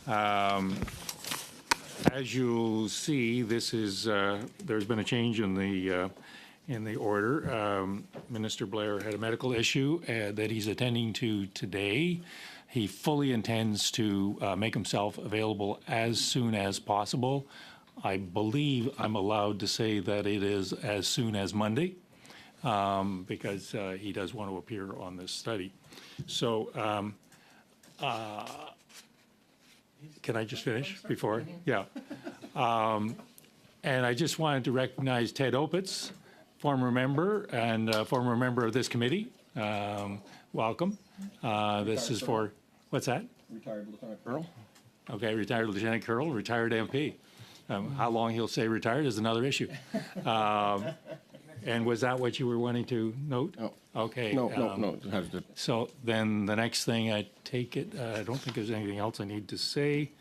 As you'll see, this is there's been a change in the order. Minister Blair had a medical issue that he's attending to today. He fully intends to make himself available as soon as possible. I believe I'm allowed to say that it is as soon as Monday, because he does want to appear on this study. So can I just finish before? Yeah. And I just wanted to recognize Ted Opitz, former member and former member of this committee. Welcome. This is for, what's that? Retired Lieutenant Colonel. Okay, retired Lieutenant Colonel, retired MP. How long he'll say retired is another issue. And was that what you were wanting to note? No. Okay. No. So then the next thing, I take it, I don't think there's anything else I need to say.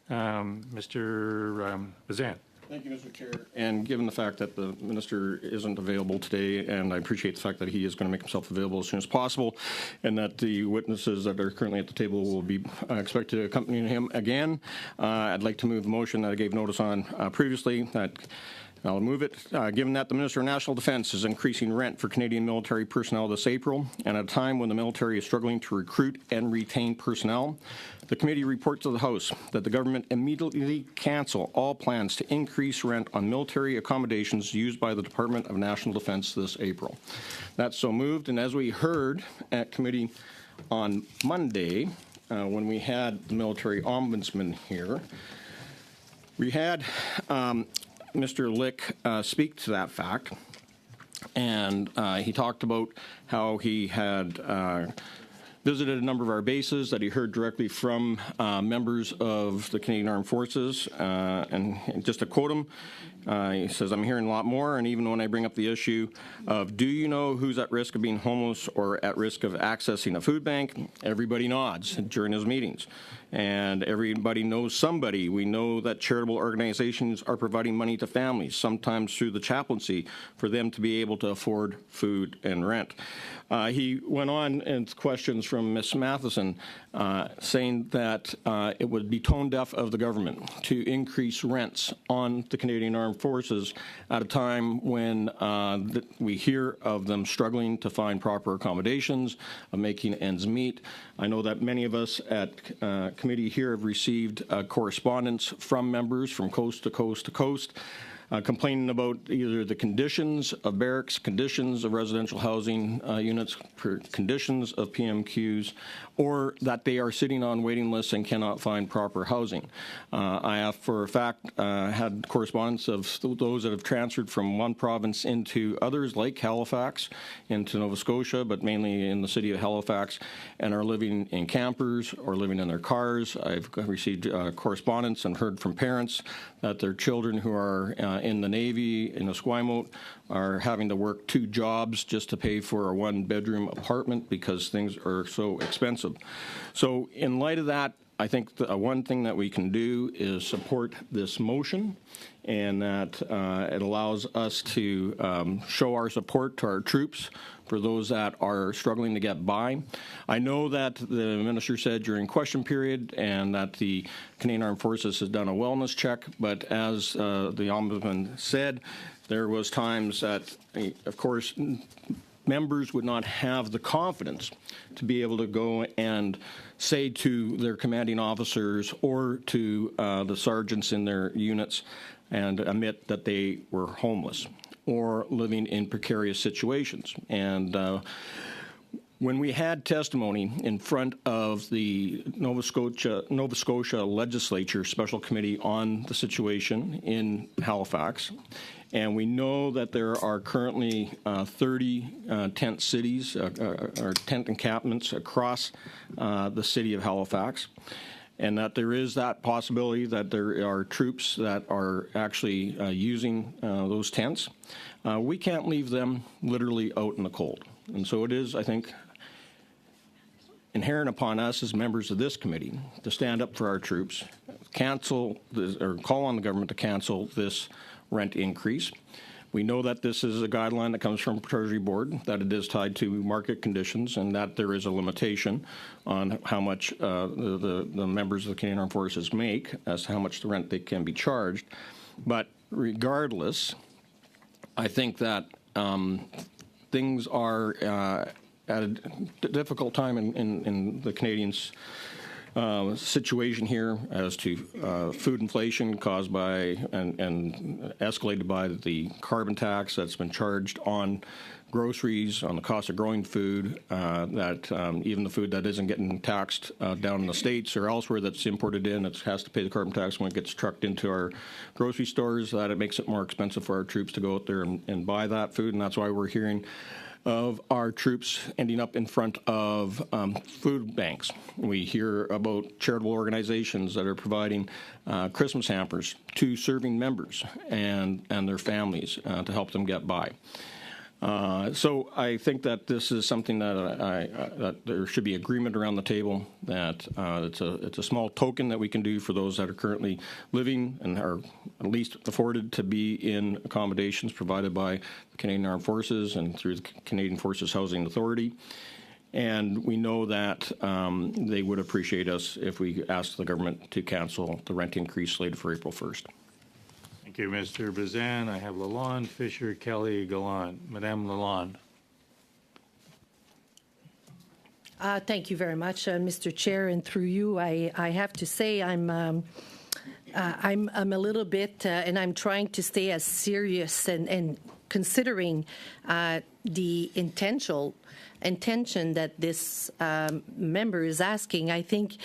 Mr. Bazan. Thank you, Mr. Chair. And given the fact that the minister isn't available today, and I appreciate the fact that he is going to make himself available as soon as possible, and that the witnesses that are currently at the table will be expected to accompany him again, I'd like to move the motion that I gave notice on previously, that I'll move it. Given that the Minister of National Defence is increasing rent for Canadian military personnel this April, and at a time when the military is struggling to recruit and retain personnel, the committee reports to the House that the government immediately cancel all plans to increase rent on military accommodations used by the Department of National Defence this April. That's so moved, and as we heard at committee on Monday, when we had the military ombudsman here, we had Mr. Lick speak to that fact, and he talked about how he had visited a number of our bases, that he heard directly from members of the Canadian Armed Forces, and just to quote him, he says, "I'm hearing a lot more, and even when I bring up the issue of, do you know who's at risk of being homeless or at risk of accessing a food bank, everybody nods during his meetings. And everybody knows somebody. We know that charitable organizations are providing money to families, sometimes through the chaplaincy, for them to be able to afford food and rent." He went on in questions from Ms. Matheson, saying that it would be tone deaf of the government to increase rents on the Canadian Armed Forces at a time when we hear of them struggling to find proper accommodations, of making ends meet. I know that many of us at committee here have received correspondence from members from coast to coast to coast, complaining about either the conditions of barracks, conditions of residential housing units, conditions of PMQs, or that they are sitting on waiting lists and cannot find proper housing. I have, for a fact, had correspondence of those that have transferred from one province into others, like Halifax, into Nova Scotia, but mainly in the city of Halifax, and are living in campers or living in their cars. I've received correspondence and heard from parents that their children who are in the Navy, in Esquimalt, are having to work 2 jobs just to pay for a 1-bedroom apartment because things are so expensive. So in light of that, I think the one thing that we can do is support this motion, and that it allows us to show our support to our troops for those that are struggling to get by. I know that the minister said during question period and that the Canadian Armed Forces has done a wellness check, but as the Ombudsman said, there was times that, of course, members would not have the confidence to be able to go and say to their commanding officers or to the sergeants in their units and admit that they were homeless or living in precarious situations. And when we had testimony in front of the Nova Scotia Legislature Special Committee on the situation in Halifax, and we know that there are currently 30 tent cities or tent encampments across the city of Halifax, and that there is that possibility that there are troops that are actually using those tents. We can't leave them literally out in the cold. And so it is, I think, inherent upon us as members of this committee to stand up for our troops, cancel or call on the government to cancel this rent increase. We know that this is a guideline that comes from Treasury Board, that it is tied to market conditions, and that there is a limitation on how much the members of the Canadian Armed Forces make as to how much the rent they can be charged. But regardless, I think that things are at a difficult time in the Canadians' situation here as to food inflation caused by and escalated by the carbon tax that's been charged on groceries, on the cost of growing food, that even the food that isn't getting taxed down in the States or elsewhere that's imported in, it has to pay the carbon tax when it gets trucked into our grocery stores, that it makes it more expensive for our troops to go out there and buy that food. And that's why we're hearing of our troops ending up in front of food banks. We hear about charitable organizations that are providing Christmas hampers to serving members and their families to help them get by. So I think that this is something that that there should be agreement around the table, that it's a small token that we can do for those that are currently living and are at least afforded to be in accommodations provided by the Canadian Armed Forces and through the Canadian Forces Housing Authority. And we know that they would appreciate us if we asked the government to cancel the rent increase slated for April 1st. Thank you, Mr. Bazan. I have Lalonde, Fisher, Kelly, Gallant. Madame Lalonde. Thank you very much, Mr. Chair, and through you, I have to say I'm a little bit, and I'm trying to stay as serious and considering the intention that this member is asking. I think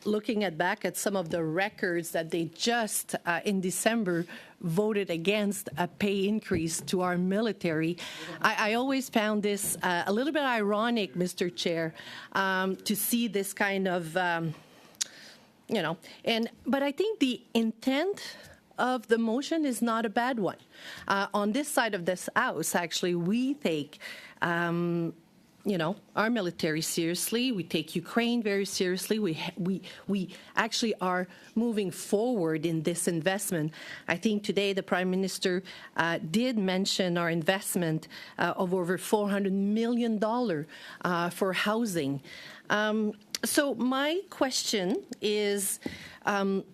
looking back at some of the records that they just in December voted against a pay increase to our military. I always found this a little bit ironic, Mr. Chair, to see this kind of, but I think the intent of the motion is not a bad one. On this side of this house, actually, we take our military seriously. We take Ukraine very seriously. We actually are moving forward in this investment. I think today the Prime Minister did mention our investment of over $400 million for housing. So my question is,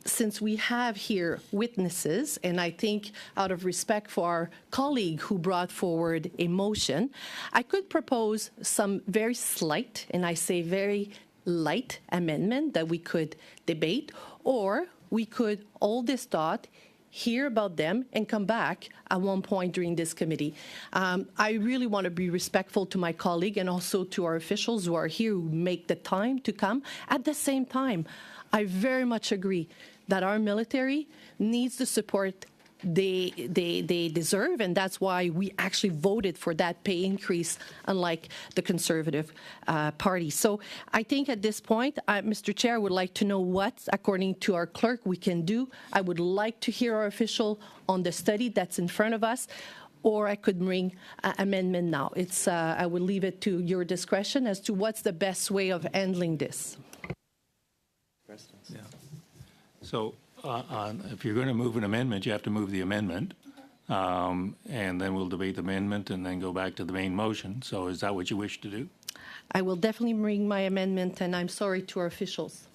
since we have here witnesses, and I think out of respect for our colleague who brought forward a motion, I could propose some very slight, and I say very light amendment that we could debate, or we could hold this thought, hear about them, and come back at one point during this committee. I really want to be respectful to my colleague and also to our officials who are here who make the time to come. At the same time, I very much agree that our military needs the support they deserve, and that's why we actually voted for that pay increase, unlike the Conservative Party. So I think at this point, Mr. Chair, I would like to know what, according to our clerk, we can do. I would like to hear our official on the study that's in front of us, or I could bring amendment now. It's I would leave it to your discretion as to what's the best way of handling this. Yeah. So if you're going to move an amendment, you have to move the amendment, and then we'll debate the amendment and then go back to the main motion. So is that what you wish to do? I will definitely bring my amendment, and I'm sorry to our officials.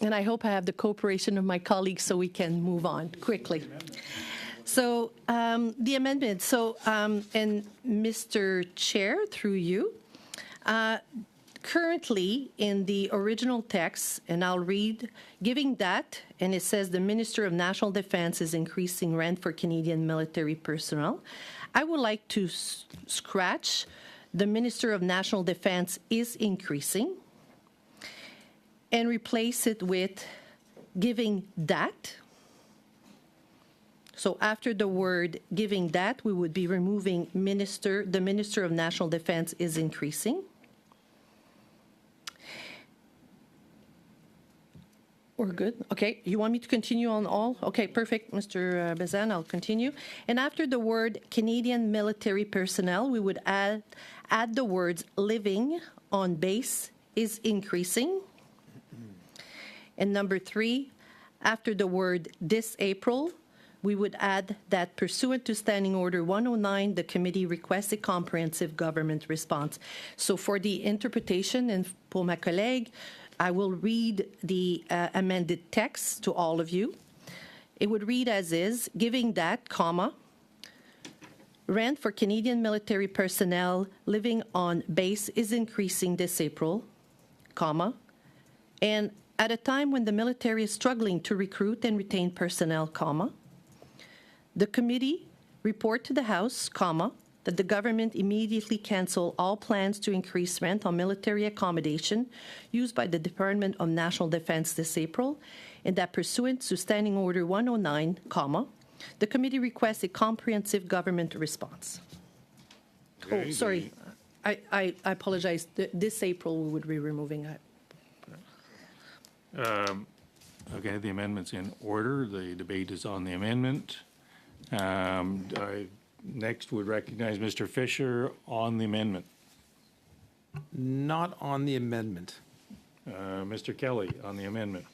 And I hope I have the cooperation of my colleagues so we can move on quickly. So the amendment. So, and Mr. Chair, through you, currently in the original text, and I'll read, giving that, and it says the Minister of National Defense is increasing rent for Canadian military personnel. I would like to scratch the Minister of National Defense is increasing and replace it with giving that. So after the word giving that, we would be removing the Minister of National Defense is increasing. We're good. Okay. You want me to continue on all? Okay, perfect, Mr. Bazan. I'll continue. And after the word Canadian military personnel, we would add the words living on base is increasing. And number 3, after the word this April, we would add that pursuant to Standing Order 109, the committee requests a comprehensive government response. So for the interpretation and pour ma collègue, I will read the amended text to all of you. It would read as is, giving that, comma, rent for Canadian military personnel living on base is increasing this April, comma, and at a time when the military is struggling to recruit and retain personnel, comma, the committee report to the House, comma, that the government immediately cancel all plans to increase rent on military accommodation used by the Department of National Defense this April, and that pursuant to Standing Order 109, comma, the committee requests a comprehensive government response. Okay, Oh, sorry. I apologize. This April, we would be removing that. Okay, the amendment's in order. The debate is on the amendment. I next would recognize Mr. Fisher on the amendment. Not on the amendment. Mr. Kelly on the amendment.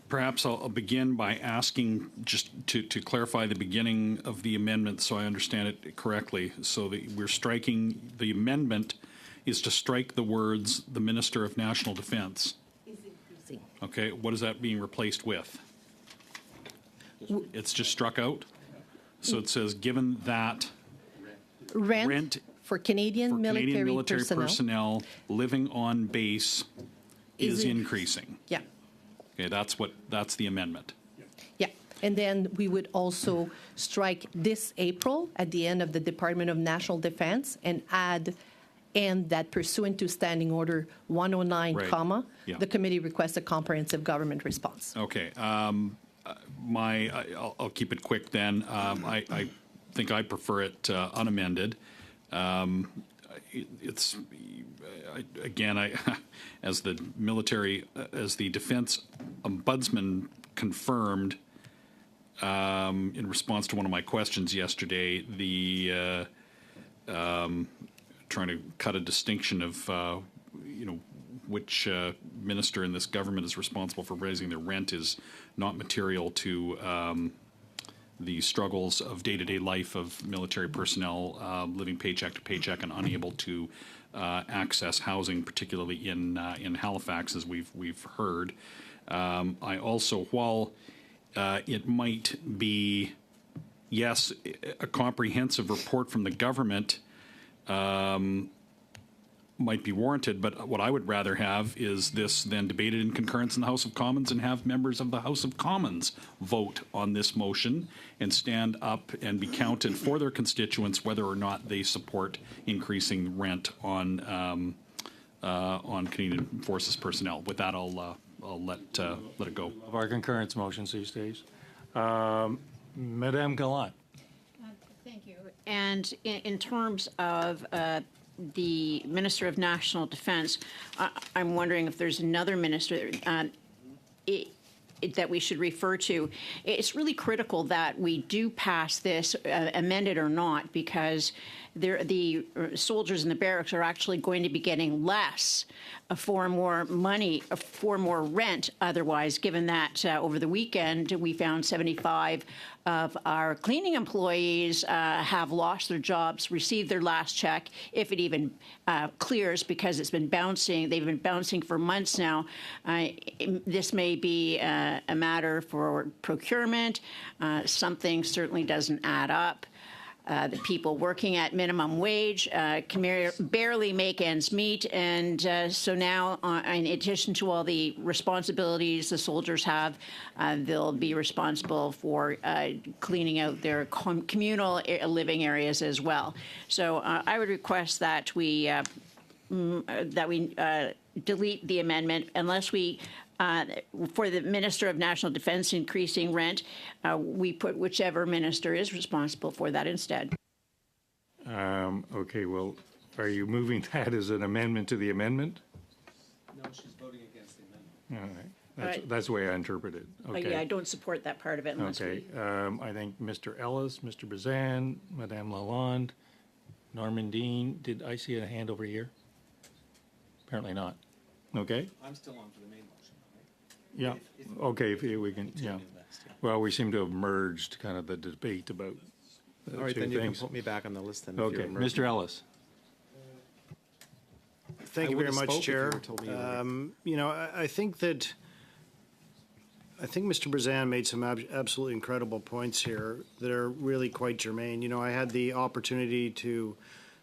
Perhaps I'll begin by asking just to clarify the beginning of the amendment so I understand it correctly. So that we're striking, the amendment is to strike the words, the Minister of National Defense. Is increasing. Okay, what is that being replaced with? It's just struck out? So it says, given that Rent for Canadian military personnel. personnel living on base is increasing. Yeah. Okay, that's the amendment. Yeah, and then we would also strike this April at the end of the Department of National Defense and add, and that pursuant to Standing Order 109, Right. comma, Yeah. the committee requests a comprehensive government response. Okay, I'll keep it quick then. I think I prefer it unamended. It's again, as the military, as the defense ombudsman confirmed in response to one of my questions yesterday, the trying to cut a distinction of which minister in this government is responsible for raising their rent is not material to the struggles of day-to-day life of military personnel living paycheck to paycheck and unable to access housing, particularly in Halifax, as we've heard. I also, while it might be, yes, a comprehensive report from the government might be warranted, but what I would rather have is this then debated in concurrence in the House of Commons and have members of the House of Commons vote on this motion and stand up and be counted for their constituents whether or not they support increasing rent on Canadian Forces personnel. With that, I'll let it go. Of our concurrence motions these days. Madame Gallant. Thank you. And in terms of the Minister of National Defense, I'm wondering if there's another minister that we should refer to. It's really critical that we do pass this, amended or not, because the soldiers in the barracks are actually going to be getting less for more money, for more rent otherwise, given that over the weekend we found 75 of our cleaning employees have lost their jobs, received their last check, if it even clears, because it's been bouncing. They've been bouncing for months now. This may be a matter for procurement. Something certainly doesn't add up. The people working at minimum wage can barely make ends meet. And so now, in addition to all the responsibilities the soldiers have, they'll be responsible for cleaning out their communal living areas as well. So I would request that we delete the amendment unless we for the Minister of National Defense increasing rent, we put whichever minister is responsible for that instead. Okay, well, are you moving that as an amendment to the amendment? No, she's voting against the amendment. All right. That's the way I interpret it. Okay. Yeah, I don't support that part of it unless Okay, we... I think Mr. Ellis, Mr. Bazan, Madame Lalonde, Norman Dean, did I see a hand over here? Apparently not. Okay, I'm still on for the main motion, Yeah, okay, if we can, yeah. Well, we seem to have merged kind of the debate about All right, two then you can things. put me back on the list then. if you're Okay, merging. Mr. Ellis. Thank I you very would've spoke much, if you Chair. were told me you were- You know, I think Mr. Brazan made some absolutely incredible points here that are really quite germane. You know, I had the opportunity to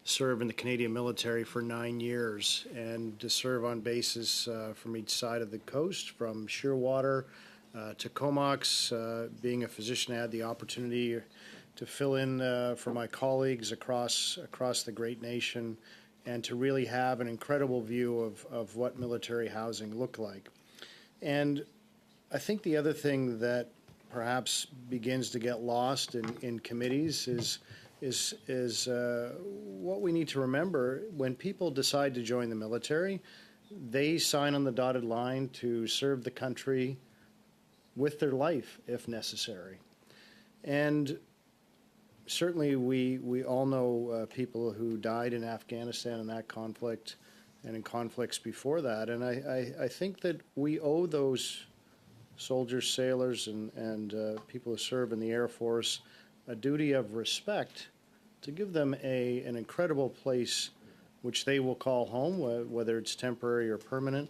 serve in the Canadian military for 9 years and to serve on bases from each side of the coast, from Shearwater to Comox. Being a physician, I had the opportunity to fill in for my colleagues across the great nation and to really have an incredible view of what military housing looked like. And I think the other thing that perhaps begins to get lost in committees is what we need to remember when people decide to join the military, they sign on the dotted line to serve the country with their life if necessary. And certainly we all know people who died in Afghanistan in that conflict and in conflicts before that. And I think that we owe those soldiers, sailors, and people who serve in the Air Force a duty of respect to give them an incredible place which they will call home, whether it's temporary or permanent.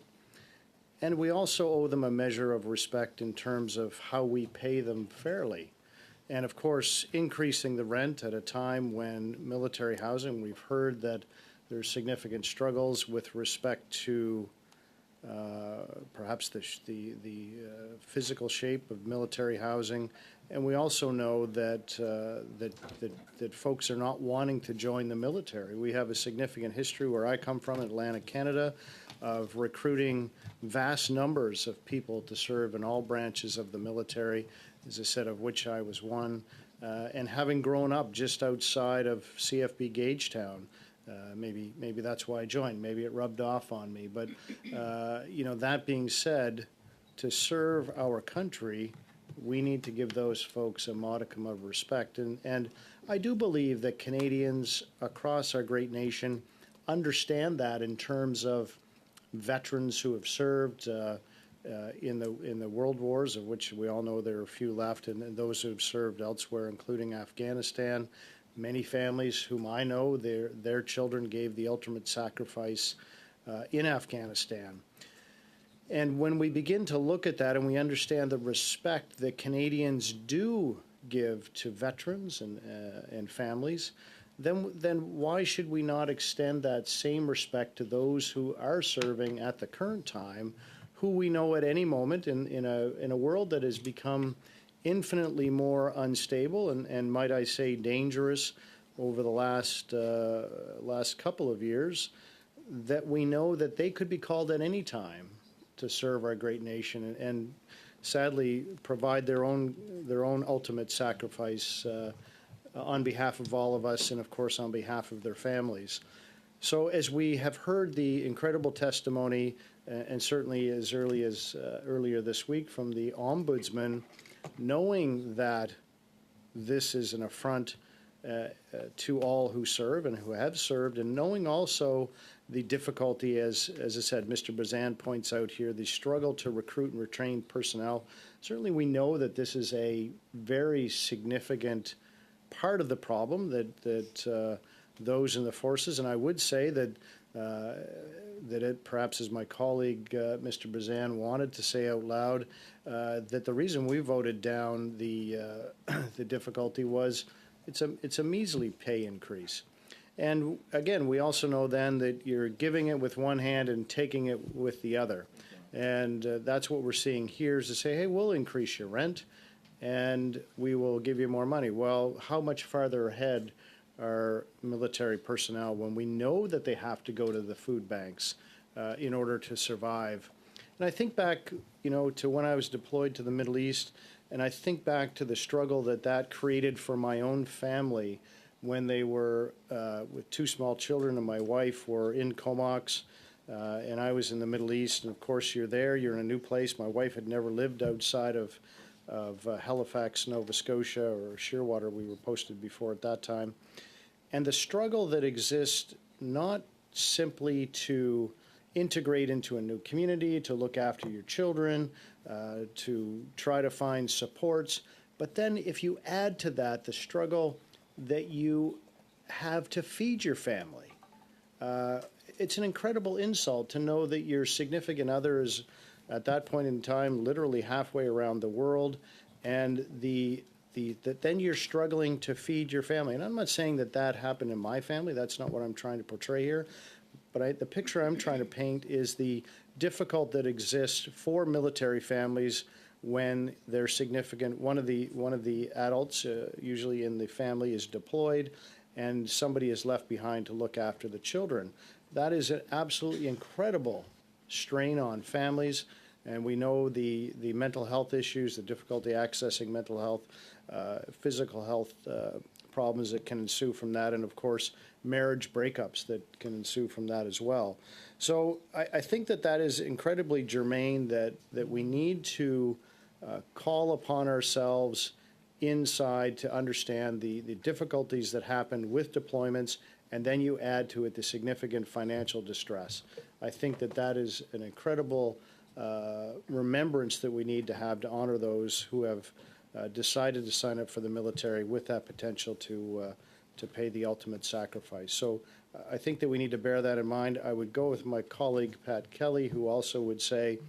And we also owe them a measure of respect in terms of how we pay them fairly. And of course, increasing the rent at a time when military housing, we've heard that there's significant struggles with respect to perhaps the physical shape of military housing, and we also know that that folks are not wanting to join the military. We have a significant history where I come from, in Atlantic Canada, of recruiting vast numbers of people to serve in all branches of the military, as I said, of which I was one, and having grown up just outside of CFB Gagetown. Maybe that's why I joined. Maybe it rubbed off on me. But, you know, that being said, to serve our country, we need to give those folks a modicum of respect. And I do believe that Canadians across our great nation understand that in terms of veterans who have served in the world wars, of which we all know there are a few left, and those who have served elsewhere, including Afghanistan. Many families whom I know, their children gave the ultimate sacrifice in Afghanistan. And when we begin to look at that and we understand the respect that Canadians do give to veterans and families, then why should we not extend that same respect to those who are serving at the current time, who we know at any moment in a world that has become infinitely more unstable and might I say dangerous over the last couple of years, that we know that they could be called at any time to serve our great nation and sadly provide their own ultimate sacrifice on behalf of all of us and of course on behalf of their families. So as we have heard the incredible testimony and certainly as early as earlier this week from the Ombudsman, knowing that this is an affront to all who serve and who have served, and knowing also the difficulty, as I said, Mr. Brazan points out here, the struggle to recruit and retrain personnel. Certainly we know that this is a very significant part of the problem that those in the forces, and I would say that that it perhaps as my colleague Mr. Brazan wanted to say out loud, that the reason we voted down the difficulty was it's a measly pay increase. And again, we also know then that you're giving it with one hand and taking it with the other. And that's what we're seeing here is to say, hey, we'll increase your rent and we will give you more money. Well, how much farther ahead are military personnel when we know that they have to go to the food banks in order to survive? And I think back, you know, to when I was deployed to the Middle East, and I think back to the struggle that created for my own family when they were with two small children and my wife were in Comox, and I was in the Middle East. And of course, you're there, you're in a new place. My wife had never lived outside of Halifax, Nova Scotia, or Shearwater. We were posted before at that time. And the struggle that exists, not simply to integrate into a new community, to look after your children, to try to find supports. But then if you add to that the struggle that you have to feed your family, it's an incredible insult to know that your significant other is at that point in time literally halfway around the world, and that then you're struggling to feed your family. And I'm not saying that that happened in my family. That's not what I'm trying to portray here. But the picture I'm trying to paint is the difficulty that exists for military families when they're significant. One of the adults, usually in the family, is deployed, and somebody is left behind to look after the children. That is an absolutely incredible strain on families, and we know the mental health issues, the difficulty accessing mental health, physical health problems that can ensue from that, and of course marriage breakups that can ensue from that as well. So I think that is incredibly germane, that we need to call upon ourselves inside to understand the difficulties that happen with deployments, and then you add to it the significant financial distress. I think that is an incredible remembrance that we need to have to honor those who have decided to sign up for the military with that potential to pay the ultimate sacrifice. So I think that we need to bear that in mind. I would go with my colleague Pat Kelly, who also would say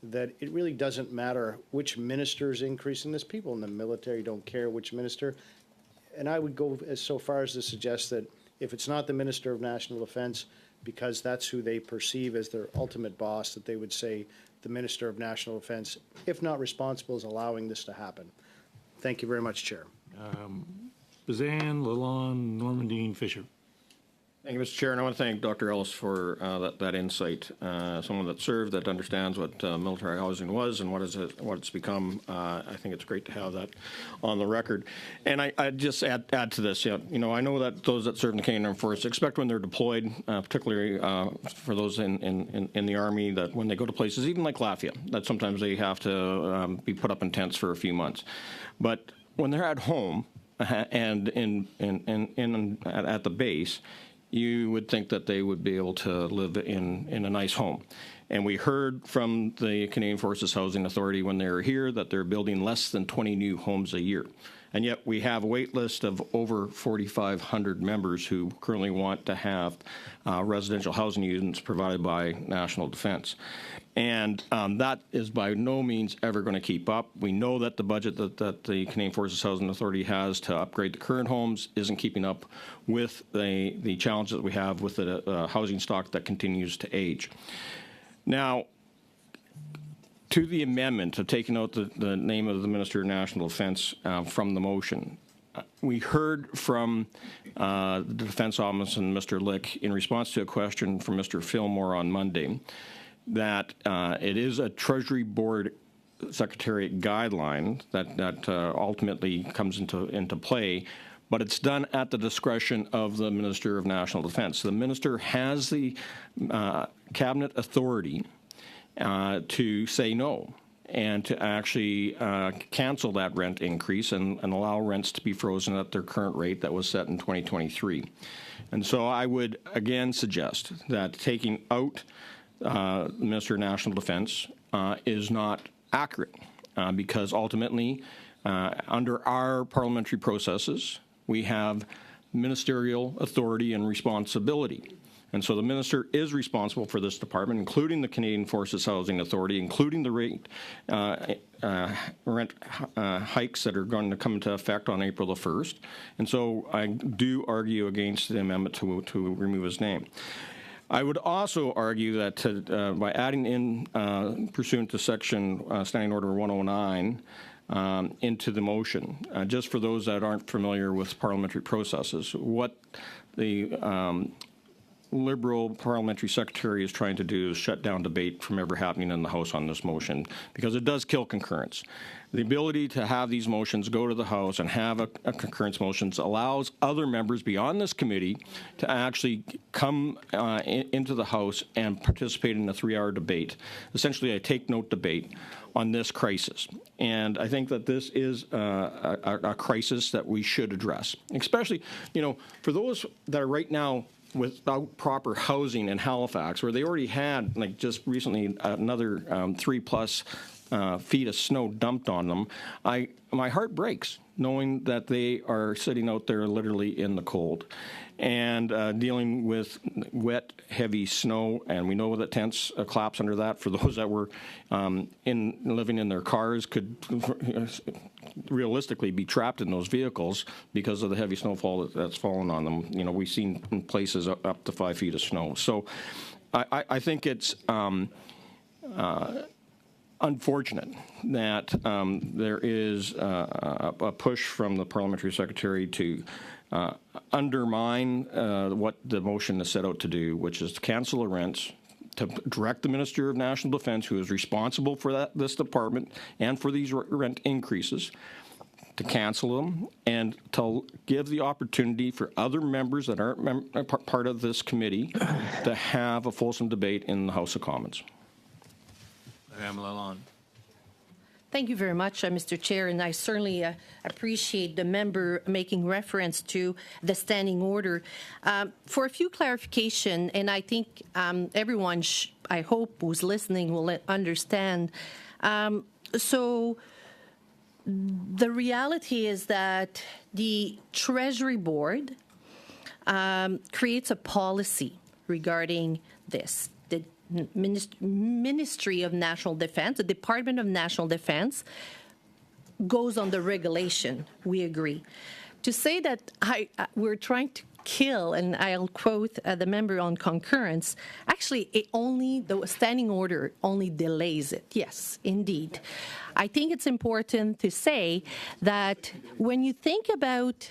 that it really doesn't matter which minister is increasing this. People in the military don't care which minister. And I would go so far as to suggest that if it's not the Minister of National Defense, because that's who they perceive as their ultimate boss, that they would say the Minister of National Defense, if not responsible, is allowing this to happen. Thank you very much, Chair. Bazan, Lalonde, Normandine, Fisher. Thank you, Mr. Chair, and I want to thank Dr. Ellis for that insight. Someone that served, that understands what military housing was and what it's become. I think it's great to have that on the record. And I just add to this. I know that those that serve in the Canadian Armed Forces expect when they're deployed, particularly for those in the Army, that when they go to places, even like Latvia, that sometimes they have to be put up in tents for a few months. But when they're at home and at the base, you would think that they would be able to live in a nice home. And we heard from the Canadian Forces Housing Authority when they were here that they're building less than 20 new homes a year. And yet we have a wait list of over 4,500 members who currently want to have residential housing units provided by National Defense. And that is by no means ever going to keep up. We know that the budget that the Canadian Forces Housing Authority has to upgrade the current homes isn't keeping up with the challenges that we have with the housing stock that continues to age. Now, to the amendment of taking out the name of the Minister of National Defense from the motion, we heard from the Defense Office and Mr. Lick in response to a question from Mr. Fillmore on Monday that it is a Treasury Board Secretariat guideline that ultimately comes into play, but it's done at the discretion of the Minister of National Defense. The Minister has the cabinet authority to say no and to actually cancel that rent increase and allow rents to be frozen at their current rate that was set in 2023. And so I would again suggest that taking out the Minister of National Defense is not accurate because ultimately under our parliamentary processes we have ministerial authority and responsibility. And so the minister is responsible for this department, including the Canadian Forces Housing Authority, including the rent hikes that are going to come into effect on April the 1st. And so I do argue against the amendment to remove his name. I would also argue that by adding in, pursuant to Section Standing Order 109, into the motion, just for those that aren't familiar with parliamentary processes, what the Liberal parliamentary secretary is trying to do is shut down debate from ever happening in the House on this motion, because it does kill concurrence. The ability to have these motions go to the House and have a concurrence motions allows other members beyond this committee to actually come into the House and participate in a 3-hour debate, essentially a take-note debate on this crisis. And I think that this is a crisis that we should address, especially, for those that are right now without proper housing in Halifax, where they already had, like just recently, another 3+ feet of snow dumped on them, my heart breaks knowing that they are sitting out there literally in the cold and dealing with wet, heavy snow. And we know that tents collapse under that. For those that were living in their cars could realistically be trapped in those vehicles because of the heavy snowfall that's fallen on them. You know, we've seen in places up to 5 feet of snow. So I think it's unfortunate that there is a push from the parliamentary secretary to undermine what the motion is set out to do, which is to cancel the rents, to direct the Minister of National Defence, who is responsible for this department and for these rent increases, to cancel them and to give the opportunity for other members that aren't part of this committee to have a fulsome debate in the House of Commons. Madame Lalonde. Thank you very much, Mr. Chair, and I certainly appreciate the member making reference to the standing order. For a few clarification, and I think everyone, I hope, who's listening will understand. So the reality is that the Treasury Board creates a policy regarding this. The Ministry of National Defense, the Department of National Defense, goes on the regulation. We agree. To say that we're trying to kill, and I'll quote the member on concurrence, actually, the standing order only delays it. Yes, indeed. I think it's important to say that when you think about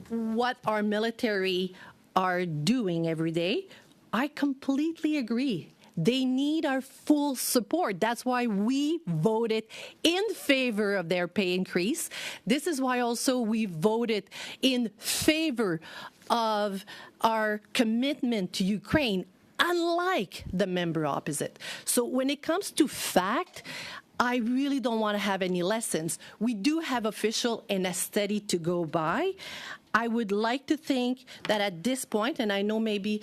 what our military are doing every day, I completely agree. They need our full support. That's why we voted in favor of their pay increase. This is why also we voted in favor of our commitment to Ukraine, unlike the member opposite. So when it comes to fact, I really don't want to have any lessons. We do have official and a study to go by. I would like to think that at this point, and I know maybe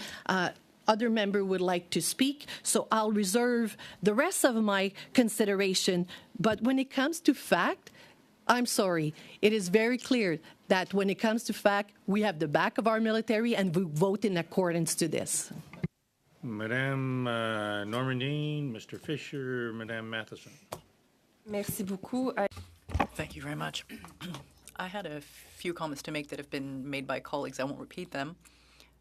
other member would like to speak, so I'll reserve the rest of my consideration. But when it comes to fact, I'm sorry, it is very clear that when it comes to fact, we have the back of our military and we vote in accordance to this. Madame Normandine, Mr. Fisher, Madame Matheson. Merci beaucoup. Thank you very much. I had a few comments to make that have been made by colleagues. I won't repeat them.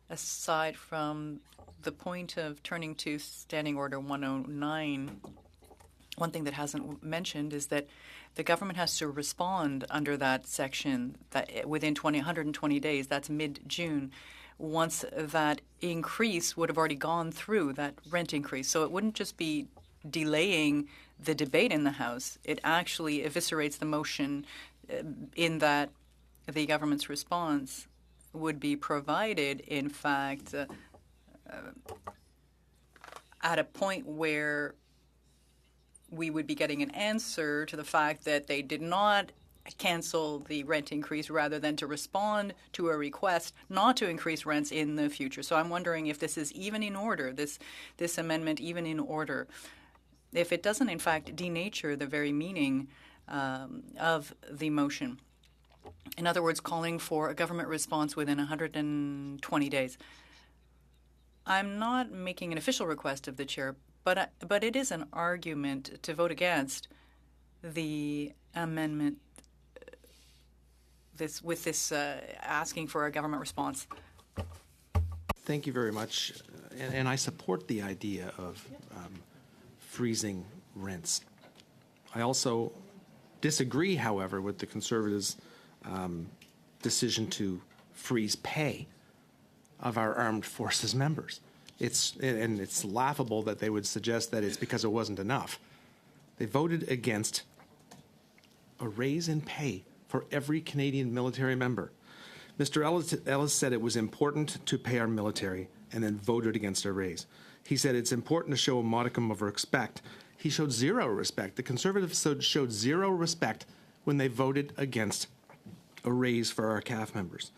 Aside from the point of turning to Standing Order 109, one thing that hasn't mentioned is that the government has to respond under that section that within 120 days, that's mid-June, once that increase would have already gone through, that rent increase. So it wouldn't just be delaying the debate in the House. It actually eviscerates the motion in that the government's response would be provided, in fact, at a point where we would be getting an answer to the fact that they did not cancel the rent increase rather than to respond to a request not to increase rents in the future. So I'm wondering if this is even in order, this amendment even in order, if it doesn't, in fact, denature the very meaning of the motion. In other words, calling for a government response within 120 days. I'm not making an official request of the chair, but it is an argument to vote against the amendment asking for a government response. Thank you very much. And I support the idea of freezing rents. I also disagree, however, with the Conservatives' decision to freeze pay of our armed forces members. It's laughable that they would suggest that it's because it wasn't enough. They voted against a raise in pay for every Canadian military member. Mr. Ellis said it was important to pay our military and then voted against a raise. He said it's important to show a modicum of respect. He showed zero respect. The Conservatives showed zero respect when they voted against a raise for our CAF members.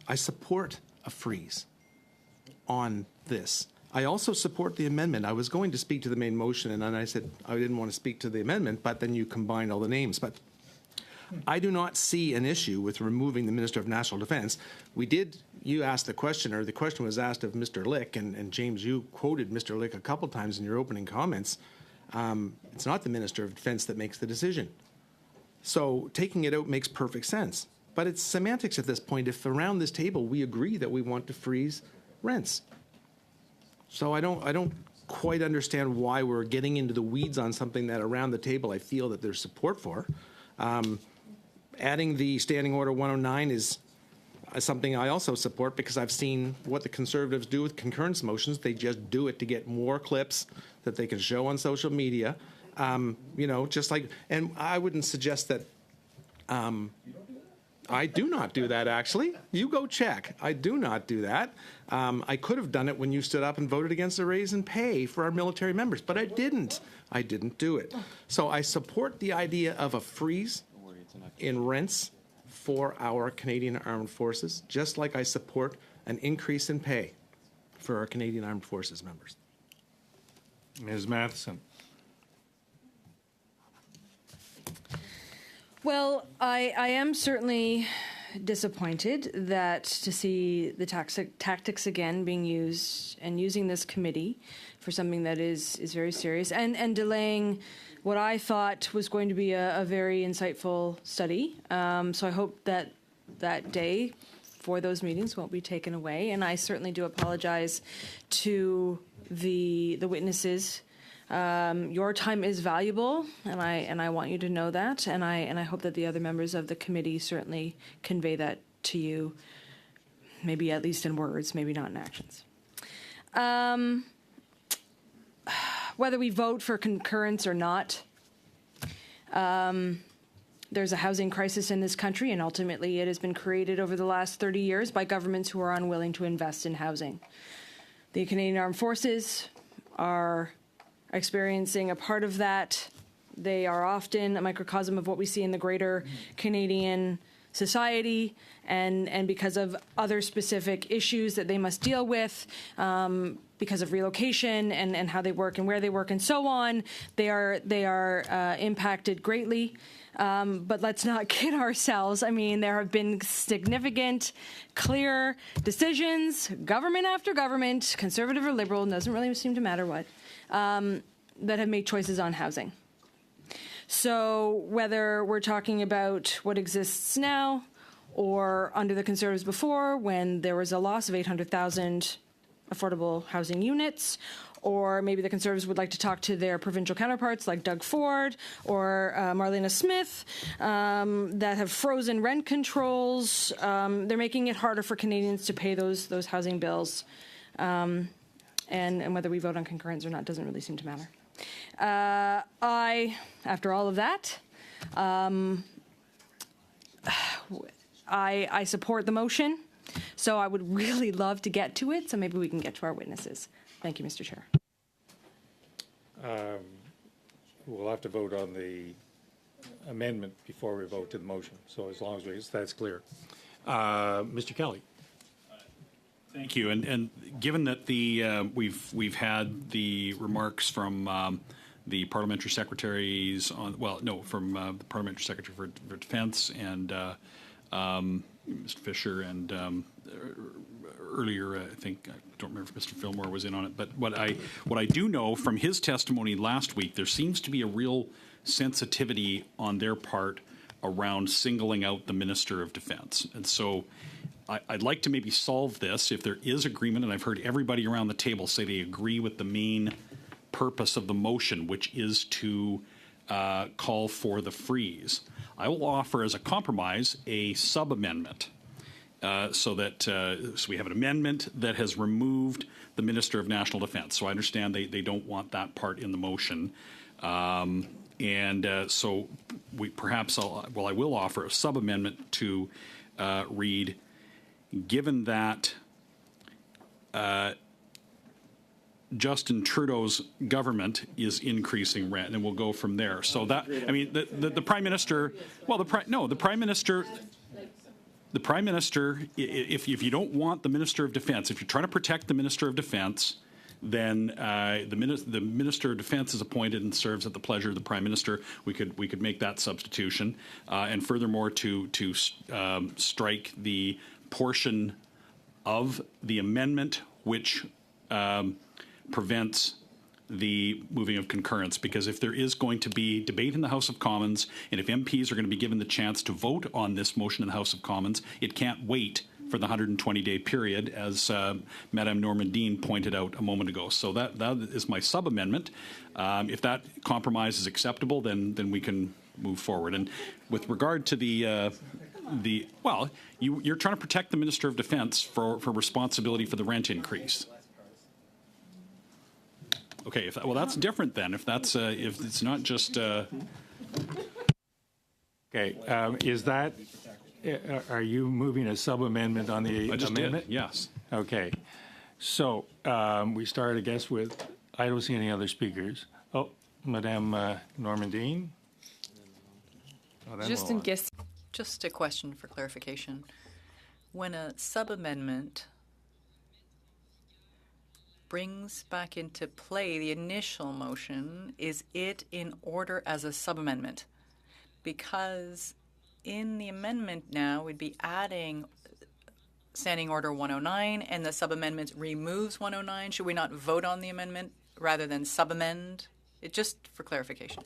I support a freeze on this. I also support the amendment. I was going to speak to the main motion, and then I said I didn't want to speak to the amendment, but then you combined all the names. But I do not see an issue with removing the Minister of National Defence. You asked the question, or the question was asked of Mr. Lick, and James, you quoted Mr. Lick a couple times in your opening comments. It's not the Minister of Defence that makes the decision. So taking it out makes perfect sense. But it's semantics at this point if around this table we agree that we want to freeze rents. So I don't quite understand why we're getting into the weeds on something that around the table I feel that there's support for. Adding the Standing Order 109 is something I also support because I've seen what the Conservatives do with concurrence motions. They just do it to get more clips that they can show on social media. Just like, and I wouldn't suggest that. I do not do that, actually. You go check. I do not do that. I could have done it when you stood up and voted against a raise in pay for our military members, but I didn't. I didn't do it. So I support the idea of a freeze in rents for our Canadian Armed Forces, just like I support an increase in pay for our Canadian Armed Forces members. Ms. Matheson. Well, I am certainly disappointed that to see the tactics again being used and using this committee for something that is very serious and delaying what I thought was going to be a very insightful study. So I hope that that day for those meetings won't be taken away. And I certainly do apologize to the witnesses. Your time is valuable, and I want you to know that, and I hope that the other members of the committee certainly convey that to you, maybe at least in words, maybe not in actions. Whether we vote for concurrence or not, there's a housing crisis in this country, and ultimately it has been created over the last 30 years by governments who are unwilling to invest in housing. The Canadian Armed Forces are experiencing a part of that. They are often a microcosm of what we see in the greater Canadian society, and because of other specific issues that they must deal with, because of relocation and how they work and where they work and so on, they are impacted greatly. But let's not kid ourselves. I mean, there have been significant, clear decisions, government after government, conservative or liberal, doesn't really seem to matter what, that have made choices on housing. So whether we're talking about what exists now or under the Conservatives before, when there was a loss of 800,000 affordable housing units, or maybe the Conservatives would like to talk to their provincial counterparts like Doug Ford or Marlena Smith that have frozen rent controls. They're making it harder for Canadians to pay those housing bills. And whether we vote on concurrence or not doesn't really seem to matter. After all of that, I support the motion, so I would really love to get to it, so maybe we can get to our witnesses. Thank you, Mr. Chair. We'll have to vote on the amendment before we vote to the motion, so as long as that's clear. Mr. Kelly. Thank you. And given that we've had the remarks from the parliamentary secretaries from the parliamentary secretary for Defence and Mr. Fisher and earlier, I think, I don't remember if Mr. Fillmore was in on it, but what I do know from his testimony last week, there seems to be a real sensitivity on their part around singling out the Minister of Defence. And so I'd like to maybe solve this if there is agreement, and I've heard everybody around the table say they agree with the main purpose of the motion, which is to call for the freeze. I will offer as a compromise a sub-amendment so we have an amendment that has removed the Minister of National Defence. So I understand they don't want that part in the motion. So I will offer a sub-amendment to read, given that Justin Trudeau's government is increasing rent, and we'll go from there. So that, I mean, the Prime Minister, the Prime Minister, if you don't want the Minister of Defence, if you're trying to protect the Minister of Defence, then the Minister of Defense is appointed and serves at the pleasure of the Prime Minister. We could make that substitution, and furthermore to strike the portion of the amendment which prevents the moving of concurrence, because if there is going to be debate in the House of Commons, and if MPs are going to be given the chance to vote on this motion in the House of Commons, it can't wait for the 120-day period, as Madame Normandine pointed out a moment ago. So that is my sub-amendment. If that compromise is acceptable, then we can move forward. And with regard to well, you're trying to protect the Minister of Defense for responsibility for the rent increase. Okay, well, that's different then. If that's if it's not just. Okay, is that, are you moving a sub-amendment on the I just amendment? did, yes. Okay, so we start, I guess, with, I don't see any other speakers. Oh, Madame Normandine? Oh, then Just we'll in case. Just a question for clarification. When a sub-amendment brings back into play the initial motion, is it in order as a sub-amendment? Because in the amendment now, we'd be adding Standing Order 109, and the sub-amendment removes 109. Should we not vote on the amendment rather than sub-amend? It just for clarification.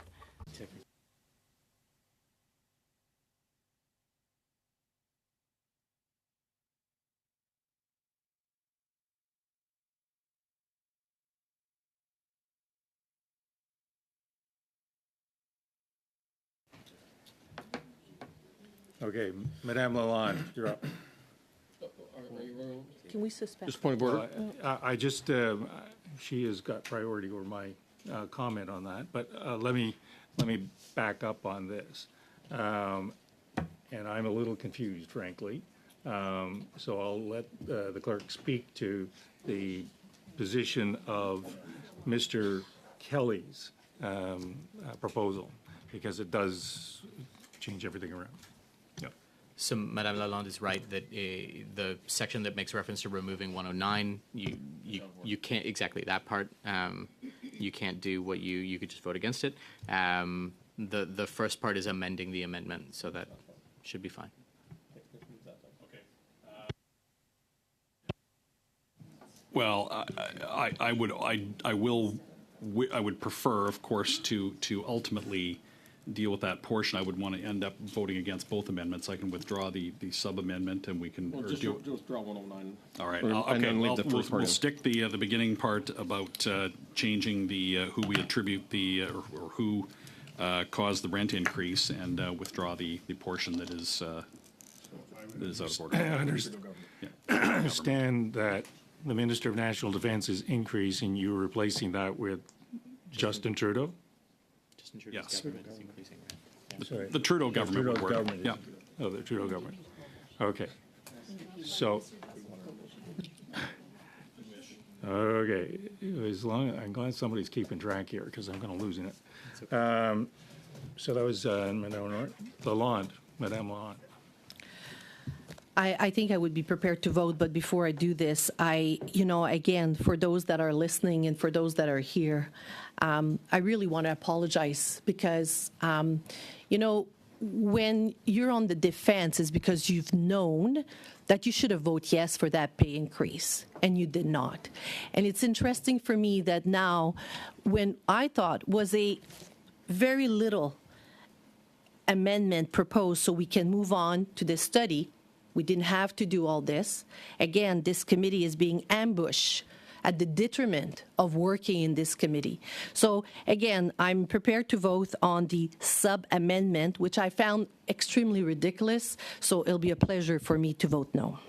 Okay, Madame Lalonde, you're up. Can we suspend? Just point of order. I just, she has got priority over my comment on that, but let me back up on this. And I'm a little confused, frankly. So I'll let the clerk speak to the position of Mr. Kelly's proposal, because it does change everything around. Yep. So Madame Lalonde is right that the section that makes reference to removing 109, you can't, exactly that part, you can't do what you could just vote against it. The first part is amending the amendment, so that should be fine. Well, I would prefer, of course, to ultimately deal with that portion. I would want to end up voting against both amendments. I can withdraw the sub-amendment, and we can Just withdraw 109. all right. And then leave the first part We'll in. stick the beginning part about changing the who we attribute the or who caused the rent increase, and withdraw the portion that is out of order. I understand that the Minister of National Defense is increasing, you're replacing that with Justin Trudeau? Justin Trudeau's Yes. government is increasing rent. Sorry. The Trudeau government would Trudeau's work. government is- Yeah. Oh, the Trudeau government. Okay. So, okay, as long, I'm glad somebody's keeping track here, because I'm going to lose it. So that was Madame Lalonde. Madame Lalonde. I think I would be prepared to vote, but before I do this, again, for those that are listening and for those that are here, I really want to apologize because, when you're on the defense, it's because you've known that you should have voted yes for that pay increase, and you did not. And it's interesting for me that now, when I thought was a very little amendment proposed so we can move on to this study, we didn't have to do all this. Again, this committee is being ambushed at the detriment of working in this committee. So again, I'm prepared to vote on the sub-amendment, which I found extremely ridiculous. So it'll be a pleasure for me to vote no.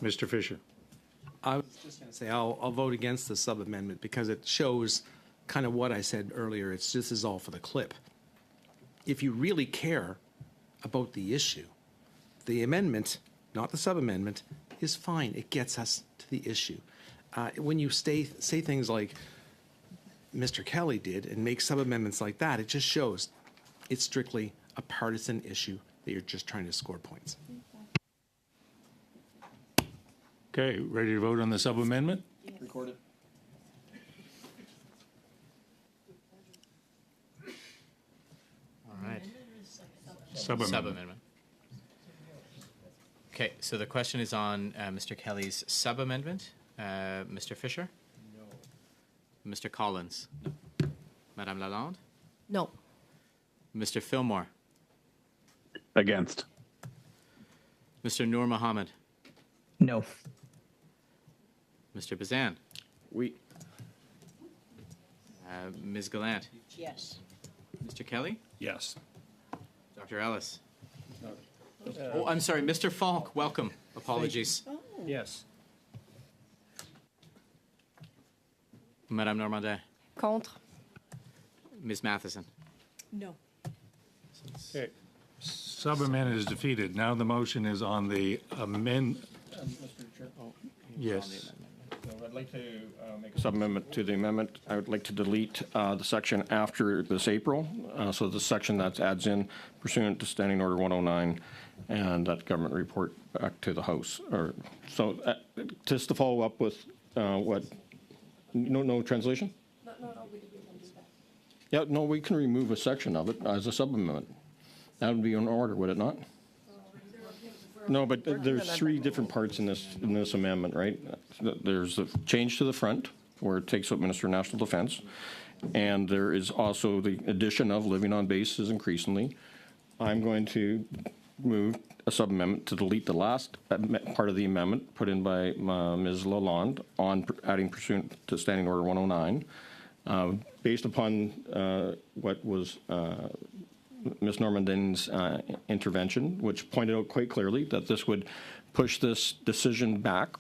Mr. Fisher. I was just going to say I'll vote against the sub-amendment because it shows kind of what I said earlier. This is all for the clip. If you really care about the issue, the amendment, not the sub-amendment, is fine. It gets us to the issue. When you say things like Mr. Kelly did and make sub-amendments like that, it just shows it's strictly a partisan issue that you're just trying to score points. Okay, ready to vote on the sub-amendment? Record it. Sub-amendment. Okay, so the question is on Mr. Kelly's sub-amendment. Mr. Fisher? No. Mr. Collins? Madame Lalonde? No. Mr. Fillmore? Against. Mr. Noor Mohammed? No. Mr. Bazan? We. Ms. Gallant? Yes. Mr. Kelly? Yes. Dr. Ellis? Oh, I'm sorry, Mr. Falk, welcome. Apologies. Yes. Madame Normandin? Contre. Ms. Matheson? No. Okay. Sub-amendment is defeated. Now the motion is on the amend. Yes. So I'd like to make a sub-amendment to the amendment. I would like to delete the section after this April. So the section that adds in pursuant to Standing Order 109 and that government report back to the House. Or so just to follow up with what? No translation? Yeah, no, we can remove a section of it as a sub-amendment. That would be in order, would it not? No, but there's three different parts in this amendment, right? There's the change to the front, where it takes up Minister of National Defense, and there is also the addition of living on bases increasingly. I'm going to move a sub-amendment to delete the last part of the amendment put in by Ms. Lalonde on adding pursuant to Standing Order 109, based upon what was Ms. Normandin's intervention, which pointed out quite clearly that this would push this decision back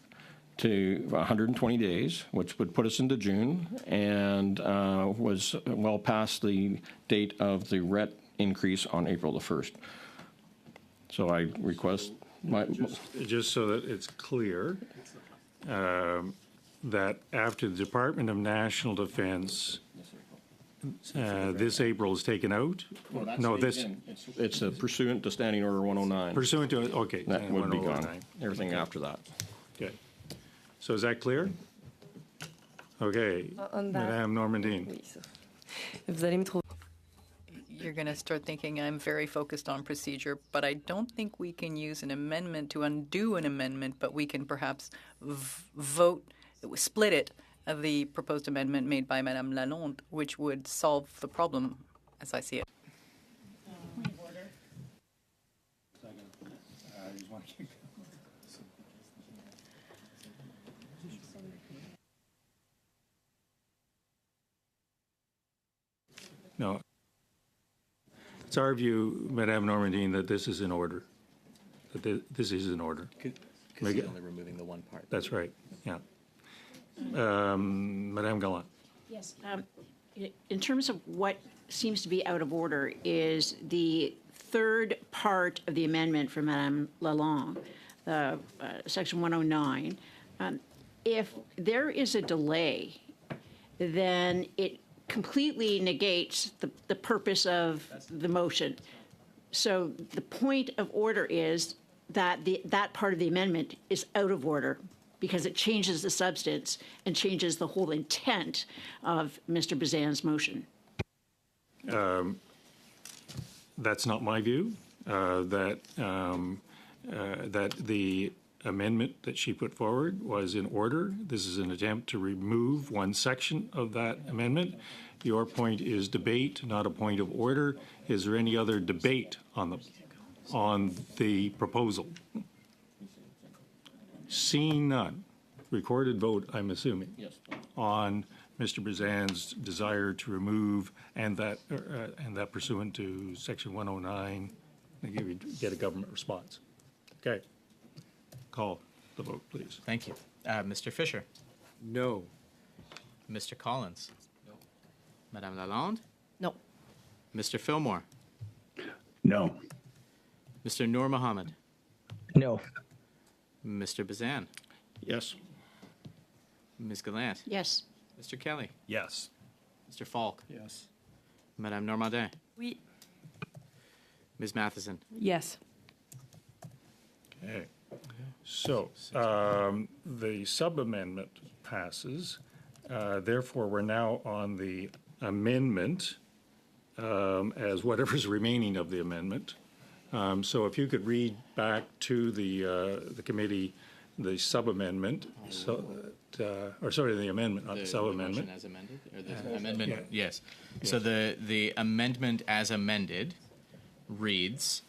to 120 days, which would put us into June, and was well past the date of the RET increase on April the 1st. So I request Just so that it's clear, that after the Department of National Defense, this April is taken out? No, this, it's a pursuant to Standing Order 109. pursuant to, okay. That would be gone. 1009. Everything after that. Okay. So is that clear? Okay. On that- Madame Normandin. Oui, ça. Vous allez me trouver. You're going to start thinking I'm very focused on procedure, but I don't think we can use an amendment to undo an amendment, but we can perhaps vote, split it, of the proposed amendment made by Madame Lalonde, which would solve the problem as I see it. No. It's our view, Madame Normandin, that this is in order. That this is in order. Because he's only removing the one part. That's right, yeah. Madame Gallant. Yes. In terms of what seems to be out of order is the third part of the amendment from Madame Lalonde, Section 109. If there is a delay, then it completely negates the purpose of the motion. So the point of order is that that part of the amendment is out of order because it changes the substance and changes the whole intent of Mr. Bazan's motion. That's not my view, that the amendment that she put forward was in order. This is an attempt to remove one section of that amendment. Your point is debate, not a point of order. Is there any other debate on the proposal? Seeing none, recorded vote, I'm assuming, Yes. on Mr. Bazan's desire to remove and that pursuant to Section 109, get a government response. Okay. Call the vote, please. Thank you. Mr. Fisher? No. Mr. Collins? No. Madame Lalonde? No. Mr. Fillmore? No. Mr. Noor Mohammed? No. Mr. Bazan? Yes. Ms. Gallant? Yes. Mr. Kelly? Yes. Mr. Falk? Yes. Madame Normandin? Oui. Ms. Matheson? Yes. Okay. So the sub-amendment passes. Therefore, we're now on the amendment as whatever's remaining of the amendment. So if you could read back to the committee the sub-amendment, or sorry, the amendment, not the sub-amendment. motion as amended, or the amendment? Yeah. Yes. So the amendment as amended reads,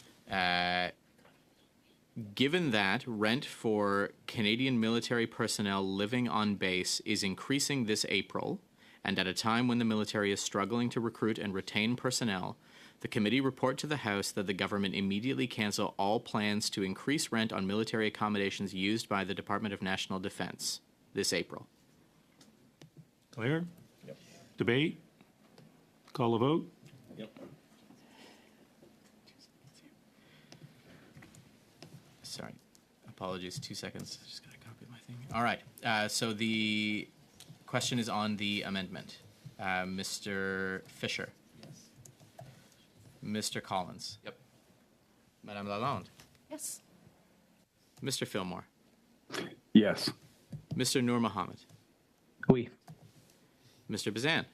given that rent for Canadian military personnel living on base is increasing this April, and at a time when the military is struggling to recruit and retain personnel, the committee report to the House that the government immediately cancel all plans to increase rent on military accommodations used by the Department of National Defense this April. Clear? Yep. Debate? Call a vote? Yep. Sorry. Apologies. 2 seconds. Just got to copy my thing. All right. So the question is on the amendment. Mr. Fisher. Mr. Collins. Yep. Madame Lalonde. Yes. Mr. Fillmore. Yes. Mr. Noor Mohammed. Oui. Mr. Bazan.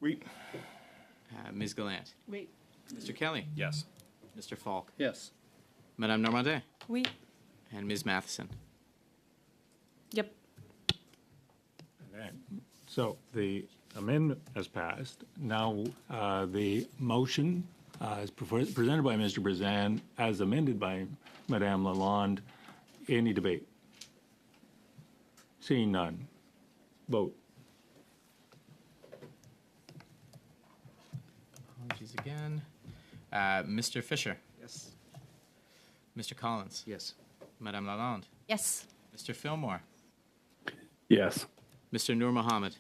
We. Ms. Gallant. Wait. Mr. Kelly. Yes. Mr. Falk. Yes. Madame Normandin. Oui. And Ms. Matheson. Yep. Okay. So the amendment has passed. Now the motion is presented by Mr. Brazan as amended by Madame Lalonde. Any debate? Seeing none. Vote. Apologies again. Mr. Fisher. Yes. Mr. Collins. Yes. Madame Lalonde. Yes. Mr. Fillmore. Yes. Mr. Noor Mohammed.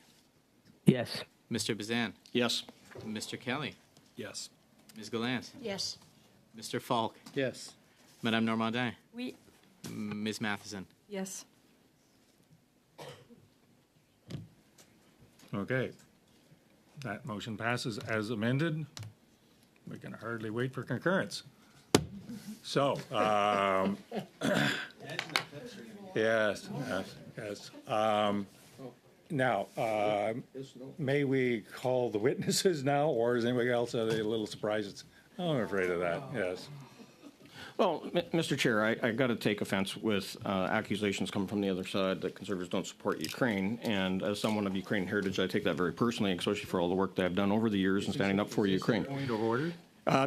Yes. Mr. Bazan. Yes. Mr. Kelly. Yes. Ms. Gallant. Yes. Mr. Falk. Yes. Madame Normandin. Oui. Ms. Matheson. Yes. Okay. That motion passes as amended. We can hardly wait for concurrence. So, yes, yes, yes. Now, may we call the witnesses now, or is anybody else have any little surprises? I'm afraid of that, yes. Well, Mr. Chair, I got to take offense with accusations coming from the other side that Conservatives don't support Ukraine. And as someone of Ukrainian heritage, I take that very personally, especially for all the work that I've done over the years in standing up for Ukraine. Point of order?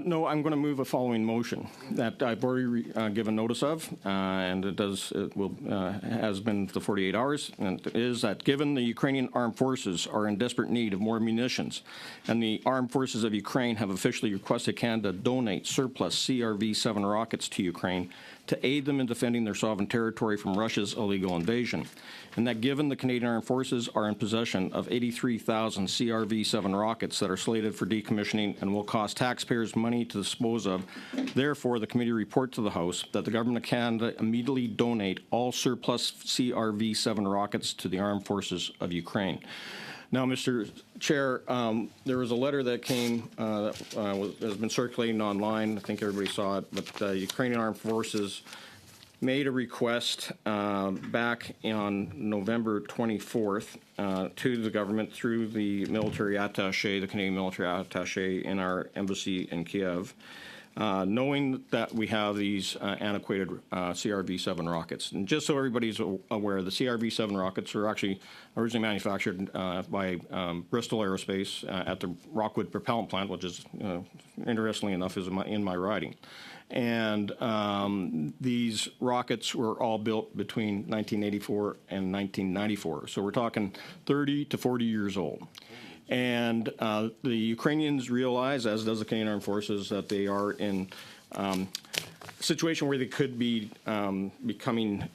No, I'm going to move a following motion that I've already given notice of, and it has been the 48 hours, and it is that given the Ukrainian armed forces are in desperate need of more munitions, and the armed forces of Ukraine have officially requested Canada donate surplus CRV-7 rockets to Ukraine to aid them in defending their sovereign territory from Russia's illegal invasion, and that given the Canadian Armed Forces are in possession of 83,000 CRV-7 rockets that are slated for decommissioning and will cost taxpayers money to dispose of, therefore the committee report to the House that the Government of Canada immediately donate all surplus CRV-7 rockets to the Armed Forces of Ukraine. Now, Mr. Chair, there was a letter that came that has been circulating online. I think everybody saw it, but the Ukrainian Armed Forces made a request back on November 24th to the government through the military attaché, the Canadian military attaché in our embassy in Kiev, knowing that we have these antiquated CRV-7 rockets. And just so everybody's aware, the CRV-7 rockets were actually originally manufactured by Bristol Aerospace at the Rockwood Propellant Plant, which is, interestingly enough, is in my riding. And these rockets were all built between 1984 and 1994. So we're talking 30 to 40 years old. And the Ukrainians realize, as does the Canadian Armed Forces, that they are in a situation where they could be becoming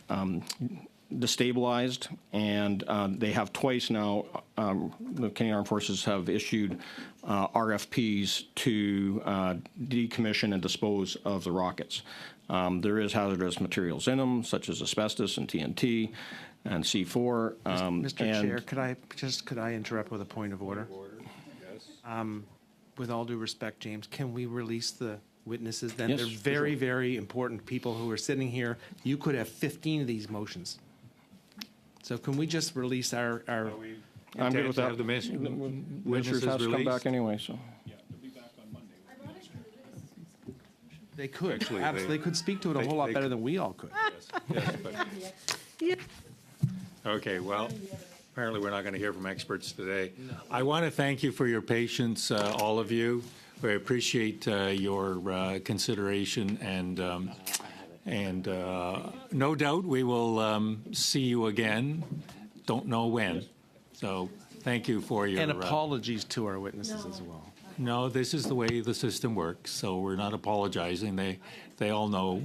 destabilized. And they have twice now, the Canadian Armed Forces have issued RFPs to decommission and dispose of the rockets. There is hazardous materials in them, such as asbestos and TNT. And C4. Mr. Chair, could I interrupt with a point of order? Yes. With all due respect, James, can we release the witnesses then? Yes, They're very, very important people who are sitting here. You could have 15 of these motions. So can we just release our I'm good with that. Have the Witnesses has to come back anyway, so. Yeah, they'll be back on Monday. They could. Actually, Absolutely. They could speak to it a whole lot they better could. than we all could. Yes, okay, well, apparently we're not going to hear from experts today. I want to thank you for your patience, all of you. We appreciate your consideration, and no doubt we will see you again. Don't know when. So thank you for your... And apologies to our witnesses as well. No, this is the way the system works, so we're not apologizing. They all know.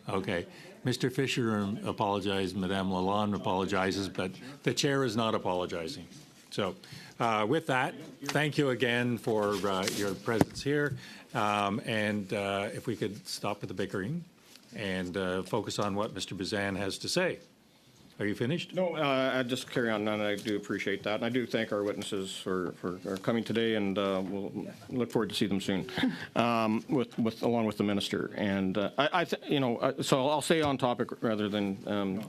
Okay. Mr. Fisher apologized, Madame Lalonde apologizes, but the chair is not apologizing. So with that, thank you again for your presence here. And if we could stop with the bickering and focus on what Mr. Bazan has to say. Are you finished? No, I just carry on, and I do appreciate that. And I do thank our witnesses for coming today, and we'll look forward to see them soon, along with the minister. And so I'll stay on topic rather than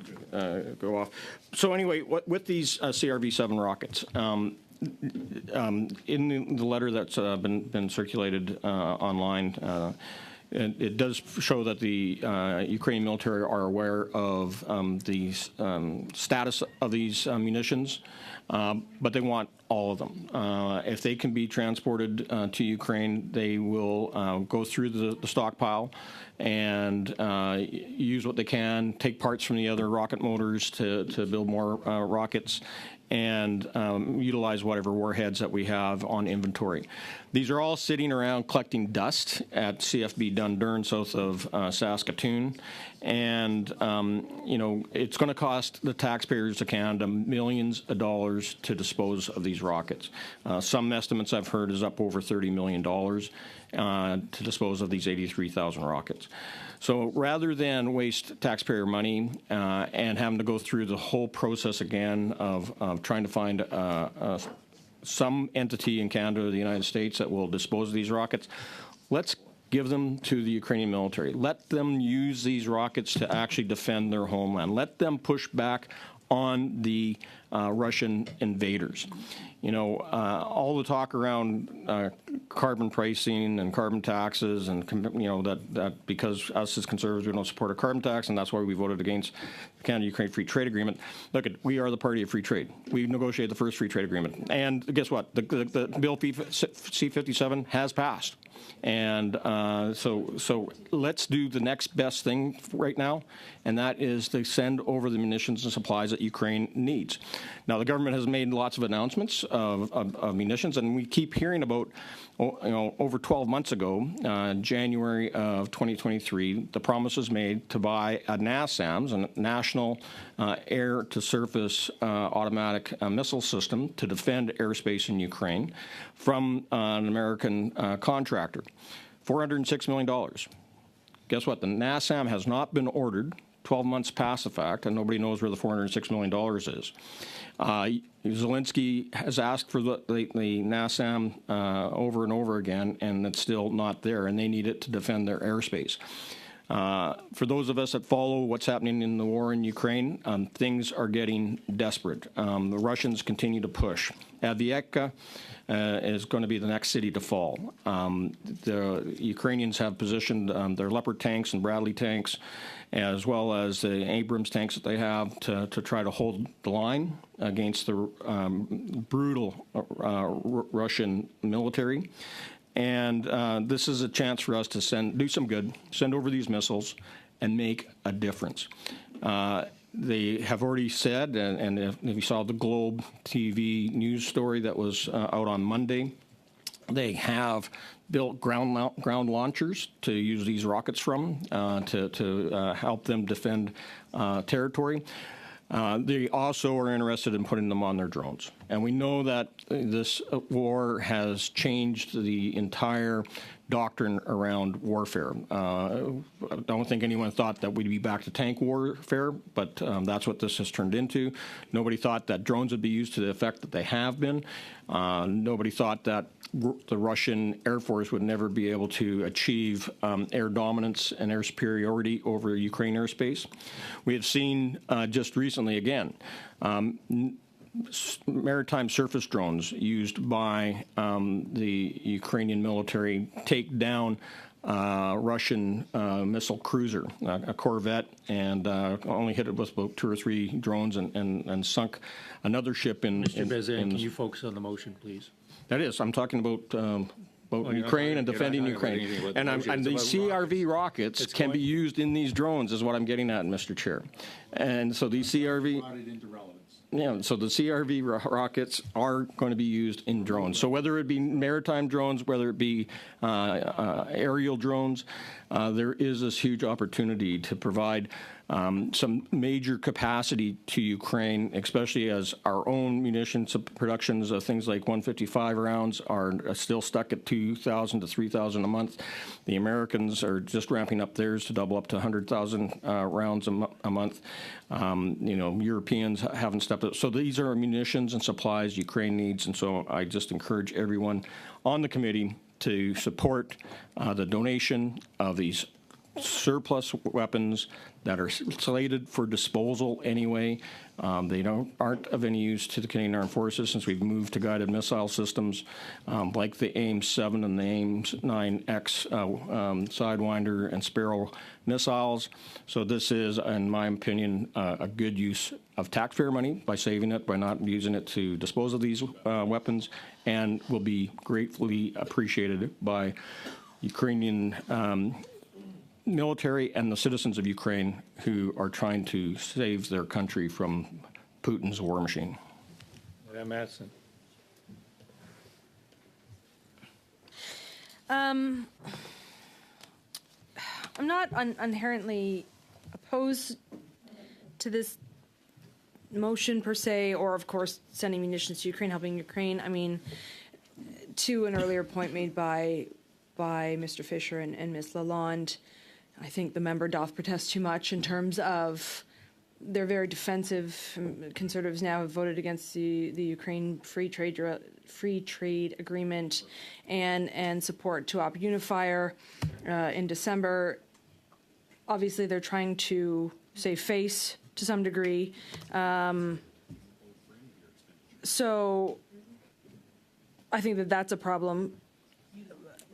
go off. So anyway, with these CRV-7 rockets, in the letter that's been circulated online. It does show that the Ukrainian military are aware of the status of these munitions, but they want all of them. If they can be transported to Ukraine, they will go through the stockpile and use what they can, take parts from the other rocket motors to build more rockets, and utilize whatever warheads that we have on inventory. These are all sitting around collecting dust at CFB Dundurn, south of Saskatoon, and it's going to cost the taxpayers of Canada millions of dollars to dispose of these rockets. Some estimates I've heard is up over $30 million to dispose of these 83,000 rockets. So rather than waste taxpayer money and having to go through the whole process again of trying to find some entity in Canada or the United States that will dispose of these rockets, let's give them to the Ukrainian military. Let them use these rockets to actually defend their homeland. Let them push back on the Russian invaders. All the talk around carbon pricing and carbon taxes, and that because us as Conservatives, we don't support a carbon tax, and that's why we voted against the Canada-Ukraine Free Trade Agreement. Look, we are the party of free trade. We negotiated the first free trade agreement, and guess what? The bill C-57 has passed. And so let's do the next best thing right now, and that is to send over the munitions and supplies that Ukraine needs. Now, the government has made lots of announcements of munitions, and we keep hearing about, over 12 months ago, January of 2023, the promise was made to buy a NASAMS, a National Air-to-Surface Automatic Missile System, to defend airspace in Ukraine from an American contractor. $406 million. Guess what? The NASAM has not been ordered. 12 months past the fact, and nobody knows where the $406 million is. Zelensky has asked for the NASAM over and over again, and it's still not there, and they need it to defend their airspace. For those of us that follow what's happening in the war in Ukraine, things are getting desperate. The Russians continue to push. Avdiivka is going to be the next city to fall. The Ukrainians have positioned their Leopard tanks and Bradley tanks, as well as the Abrams tanks that they have to try to hold the line against the brutal Russian military. And this is a chance for us to do some good, send over these missiles, and make a difference. They have already said, and if you saw the Globe TV news story that was out on Monday, they have built ground launchers to use these rockets from to help them defend territory. They also are interested in putting them on their drones. And we know that this war has changed the entire doctrine around warfare. I don't think anyone thought that we'd be back to tank warfare, but that's what this has turned into. Nobody thought that drones would be used to the effect that they have been. Nobody thought that the Russian Air Force would never be able to achieve air dominance and air superiority over Ukraine airspace. We have seen just recently again maritime surface drones used by the Ukrainian military take down Russian missile cruiser, a corvette, and only hit it with about 2 or 3 drones and sunk another ship in. Mr. Bezan, can you focus on the motion, please? That is, I'm talking about you're Ukraine and not defending talking about Ukraine. anything about the And, motion. and It's the about CRV rockets It's can be going- used in these drones, is what I'm getting at, Mr. Chair. And so these CRV. Yeah, so the CRV rockets are going to be used in drones. So whether it be maritime drones, whether it be aerial drones, there is this huge opportunity to provide some major capacity to Ukraine, especially as our own munitions productions of things like 155 rounds are still stuck at 2,000 to 3,000 a month. The Americans are just ramping up theirs to double up to 100,000 rounds a month. Europeans haven't stepped up. So these are munitions and supplies Ukraine needs, and so I just encourage everyone on the committee to support the donation of these surplus weapons that are slated for disposal anyway. They aren't of any use to the Canadian Armed Forces since we've moved to guided missile systems like the AIM-7 and the AIM-9X Sidewinder and Sparrow missiles. So this is, in my opinion, a good use of taxpayer money by saving it, by not using it to dispose of these weapons, and will be gratefully appreciated by Ukrainian military and the citizens of Ukraine who are trying to save their country from Putin's war machine. Madam Matson. I'm not inherently opposed to this motion per se, or of course sending munitions to Ukraine, helping Ukraine. I mean, to an earlier point made by Mr. Fisher and Ms. Lalonde, I think the member doth protest too much in terms of they're very defensive. Conservatives now have voted against the Ukraine free trade agreement and support to Op Unifier in December. Obviously, they're trying to save face to some degree. So I think that's a problem.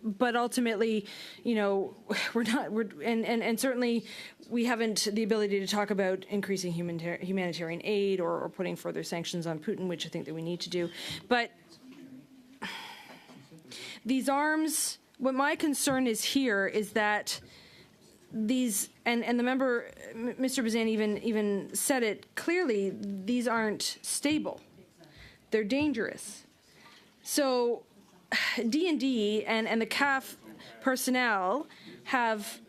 But ultimately, and certainly we haven't the ability to talk about increasing humanitarian aid or putting further sanctions on Putin, which I think that we need to do. But these arms, what my concern is here is that these, and the member, Mr. Bazan, even said it clearly, these aren't stable. They're dangerous. So D&D and the CAF personnel have...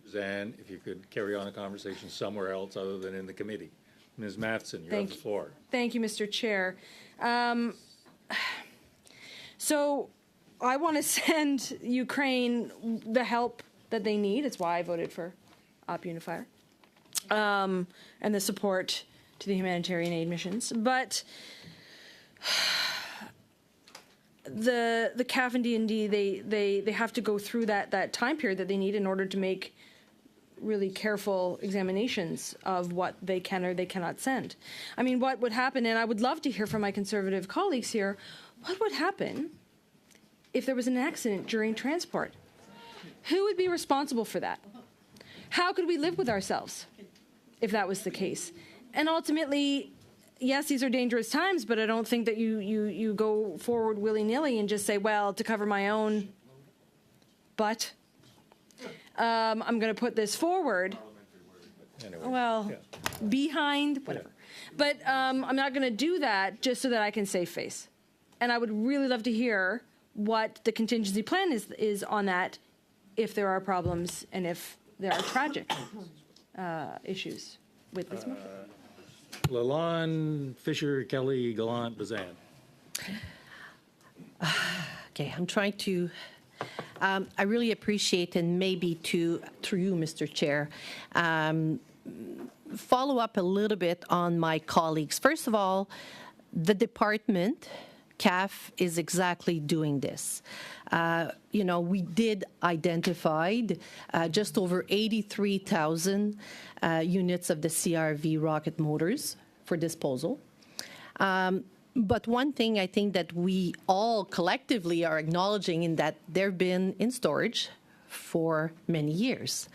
Zan, if you could carry on the conversation somewhere else other than in the committee. Ms. Matheson, you have the floor. Thank you, Mr. Chair. So I want to send Ukraine the help that they need. It's why I voted for Op Unifier and the support to the humanitarian aid missions. But the CAF and D&D, they have to go through that time period that they need in order to make really careful examinations of what they can or they cannot send. I mean, what would happen, and I would love to hear from my Conservative colleagues here, what would happen if there was an accident during transport? Who would be responsible for that? How could we live with ourselves if that was the case? And ultimately, yes, these are dangerous times, but I don't think that you go forward willy-nilly and just say, well, to cover my own butt, I'm going to put this forward. Anyway, Well, behind, whatever. But I'm not going to do that just so that I can save face. And I would really love to hear what the contingency plan is on that if there are problems and if there are tragic issues with this motion. Lalonde, Fisher, Kelly, Gallant, Bazan. Okay, I'm trying to. I really appreciate, and maybe through you, Mr. Chair, follow up a little bit on my colleagues. First of all, the department, CAF, is exactly doing this. We did identify just over 83,000 units of the CRV rocket motors for disposal. But one thing I think that we all collectively are acknowledging in that they've been in storage for many years.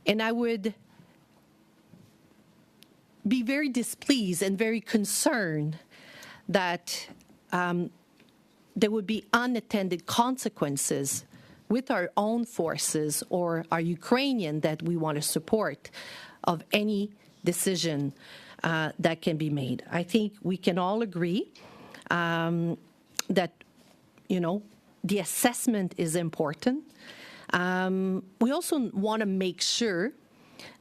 And I would be very displeased and very concerned that there would be unintended consequences with our own forces or our Ukrainian that we want to support of any decision that can be made. I think we can all agree that, the assessment is important. We also want to make sure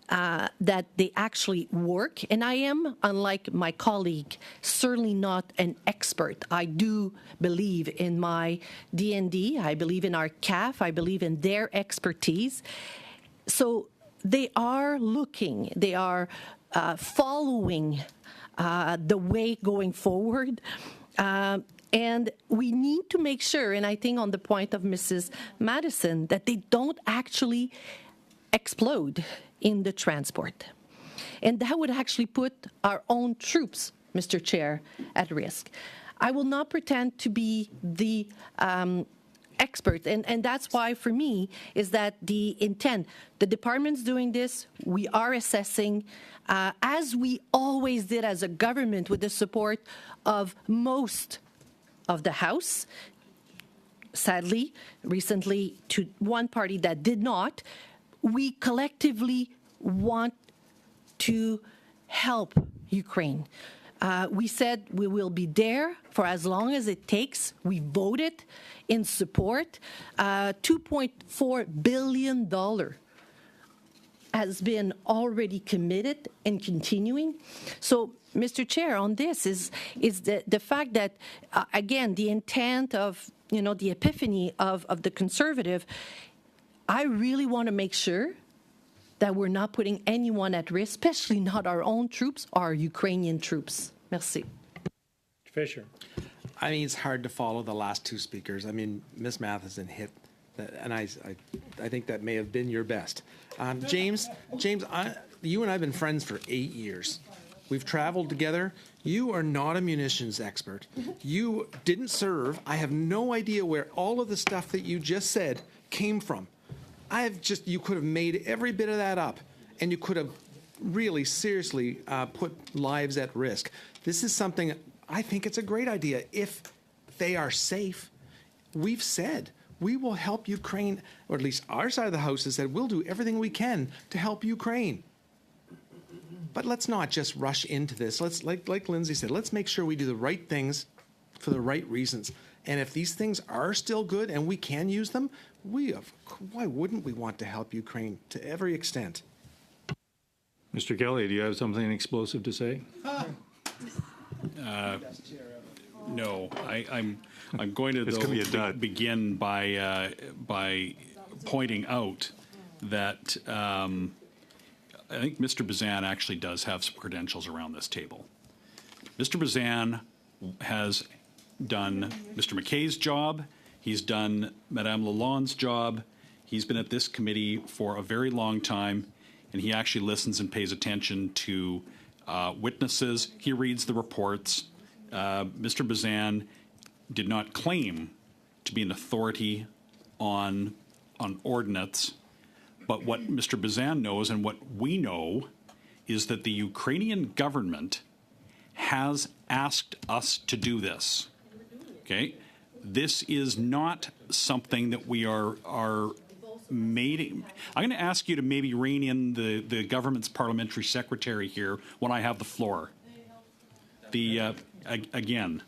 that they actually work. And I am, unlike my colleague, certainly not an expert. I do believe in my DND. I believe in our CAF. I believe in their expertise. So they are looking. They are following the way going forward. And we need to make sure, and I think on the point of Mrs. Madison, that they don't actually explode in the transport. And that would actually put our own troops, Mr. Chair, at risk. I will not pretend to be the expert, and that's why for me is that the intent, the department's doing this, we are assessing, as we always did as a government with the support of most of the House. Sadly, recently to one party that did not, we collectively want to help Ukraine. We said we will be there for as long as it takes. We voted in support. $2.4 billion has been already committed and continuing. So, Mr. Chair, on this is the fact that, again, the intent of, the epiphany of the Conservative, I really want to make sure that we're not putting anyone at risk, especially not our own troops, our Ukrainian troops. Merci. Fisher. I mean, it's hard to follow the last two speakers. I mean, Ms. Matheson hit, and I think that may have been your best. James, you and I have been friends for 8 years. We've traveled together. You are not a munitions expert. You didn't serve. I have no idea where all of the stuff that you just said came from. You could have made every bit of that up, and you could have really seriously put lives at risk. This is something, I think it's a great idea if they are safe. We've said we will help Ukraine, or at least our side of the House has said we'll do everything we can to help Ukraine. But let's not just rush into this. Let's, like Lindsay said, let's make sure we do the right things for the right reasons. And if these things are still good and we can use them, why wouldn't we want to help Ukraine to every extent? Mr. Kelly, do you have something explosive to say? No, I'm going to though begin by pointing out that I think Mr. Bazan actually does have some credentials around this table. Mr. Bazan has done Mr. McKay's job. He's done Madame Lalonde's job. He's been at this committee for a very long time, and he actually listens and pays attention to witnesses. He reads the reports. Mr. Bazan did not claim to be an authority on ordnance, but what Mr. Bazan knows and what we know is that the Ukrainian government has asked us to do this. Okay? This is not something that we are made. I'm going to ask you to maybe rein in the government's parliamentary secretary here when I have the floor. Again,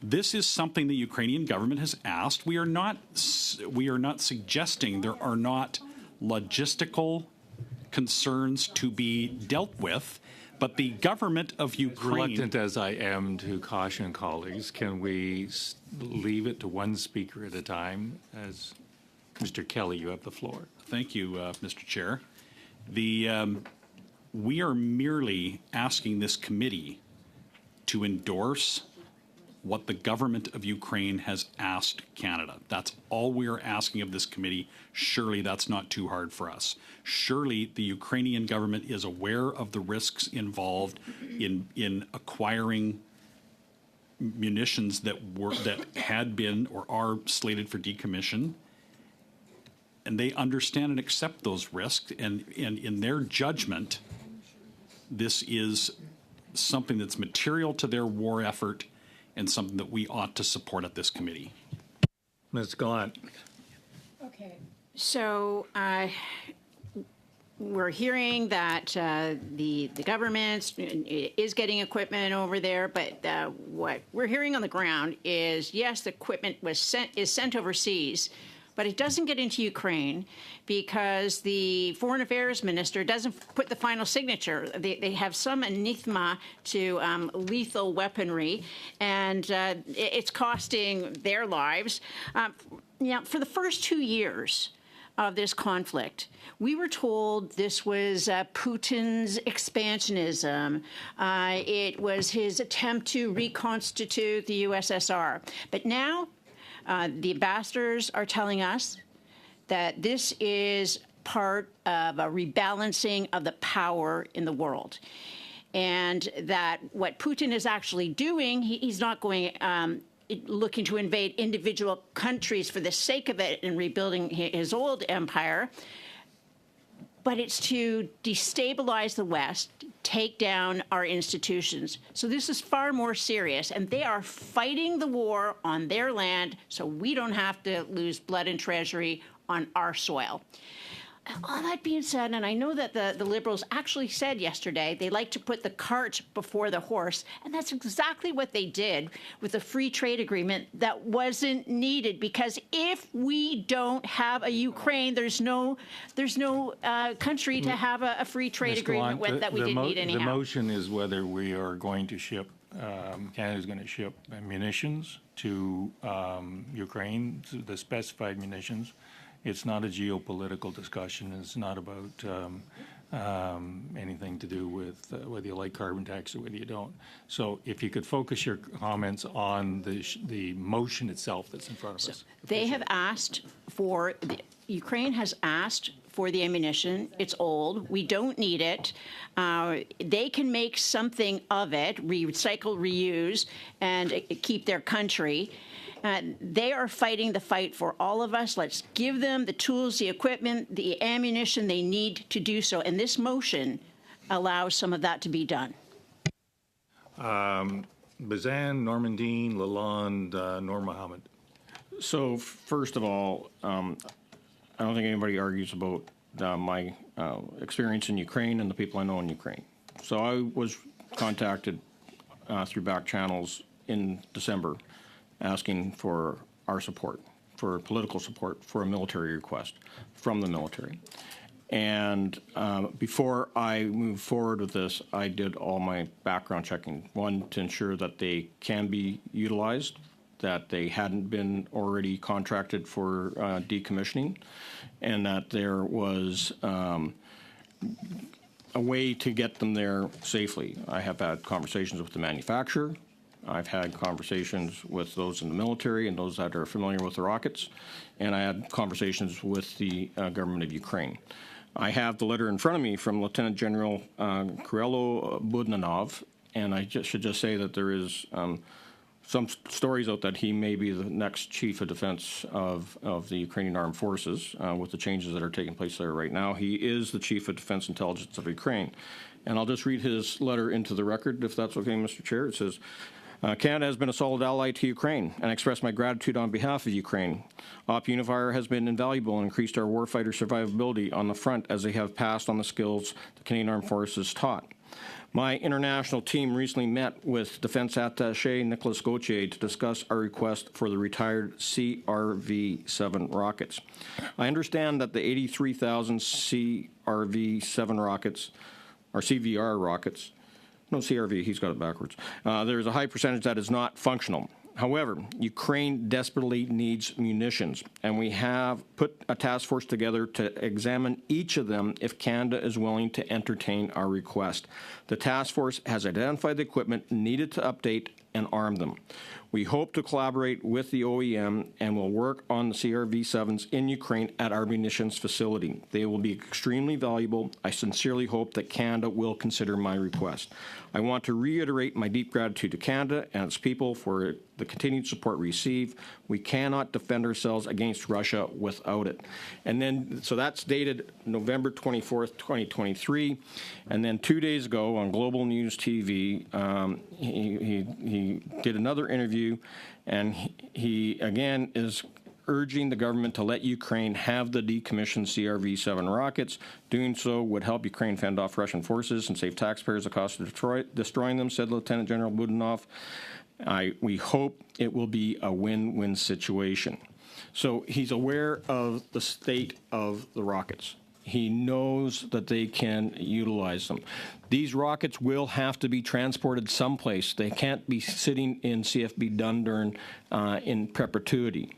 this is something the Ukrainian government has asked. We are not suggesting there are not logistical concerns to be dealt with, but the government of Ukraine. Reluctant as I am to caution colleagues, can we leave it to one speaker at a time? As Mr. Kelly, you have the floor. Thank you, Mr. Chair. We are merely asking this committee to endorse what the government of Ukraine has asked Canada. That's all we are asking of this committee. Surely that's not too hard for us. Surely the Ukrainian government is aware of the risks involved in acquiring munitions that had been or are slated for decommission. and they understand and accept those risks, and in their judgment, this is something that's material to their war effort and something that we ought to support at this committee. Ms. Gallant. Okay. So we're hearing that the government is getting equipment over there, but what we're hearing on the ground is, yes, the equipment is sent overseas, but it doesn't get into Ukraine because the foreign affairs minister doesn't put the final signature. They have some anathema to lethal weaponry, and it's costing their lives. For the first 2 years of this conflict, we were told this was Putin's expansionism. It was his attempt to reconstitute the USSR. But now the ambassadors are telling us that this is part of a rebalancing of the power in the world. And that what Putin is actually doing, he's not going looking to invade individual countries for the sake of it and rebuilding his old empire, but it's to destabilize the West, take down our institutions. So this is far more serious, and they are fighting the war on their land so we don't have to lose blood and treasury on our soil. All that being said, and I know that the Liberals actually said yesterday they like to put the cart before the horse, and that's exactly what they did with the free trade agreement that wasn't needed, because if we don't have a Ukraine, there's no country to have a free trade agreement with that we didn't need anyhow. The motion is whether we are going to ship, Canada's going to ship munitions to Ukraine, the specified munitions. It's not a geopolitical discussion. It's not about anything to do with whether you like carbon tax or whether you don't. So if you could focus your comments on the motion itself that's in front of us. They have asked for, Ukraine has asked for the ammunition. It's old. We don't need it. They can make something of it, recycle, reuse, and keep their country. They are fighting the fight for all of us. Let's give them the tools, the equipment, the ammunition they need to do so. And this motion allows some of that to be done. Bazan, Normandine, Lalonde, Noor Mohammed. So first of all, I don't think anybody argues about my experience in Ukraine and the people I know in Ukraine. So I was contacted through back channels in December asking for our support, for political support, for a military request from the military. And before I moved forward with this, I did all my background checking. One, to ensure that they can be utilized, that they hadn't been already contracted for decommissioning, and that there was a way to get them there safely. I have had conversations with the manufacturer. I've had conversations with those in the military and those that are familiar with the rockets, and I had conversations with the government of Ukraine. I have the letter in front of me from Lieutenant General Kirilo Budnanov, and I should just say that there is some stories out that he may be the next chief of defense of the Ukrainian armed forces with the changes that are taking place there right now. He is the chief of defense intelligence of Ukraine. And I'll just read his letter into the record, if that's okay, Mr. Chair. It says, Canada has been a solid ally to Ukraine, and I express my gratitude on behalf of Ukraine. Op Unifier has been invaluable and increased our warfighter survivability on the front as they have passed on the skills the Canadian Armed Forces taught. My international team recently met with Defense Attaché Nicholas Gauthier to discuss our request for the retired CRV-7 rockets. I understand that the 83,000 CRV-7 rockets, or CVR rockets, no, CRV, he's got it backwards. There's a high percentage that is not functional. However, Ukraine desperately needs munitions, and we have put a task force together to examine each of them if Canada is willing to entertain our request. The task force has identified the equipment needed to update and arm them. We hope to collaborate with the OEM and will work on the CRV-7s in Ukraine at our munitions facility. They will be extremely valuable. I sincerely hope that Canada will consider my request. I want to reiterate my deep gratitude to Canada and its people for the continued support we receive. We cannot defend ourselves against Russia without it. And then, so that's dated November 24th, 2023. And then 2 days ago on Global News TV, he did another interview, and he again is urging the government to let Ukraine have the decommissioned CRV-7 rockets. Doing so would help Ukraine fend off Russian forces and save taxpayers the cost of destroying them, said Lieutenant General Budanov. We hope it will be a win-win situation. So he's aware of the state of the rockets. He knows that they can utilize them. These rockets will have to be transported someplace. They can't be sitting in CFB Dundurn in perpetuity.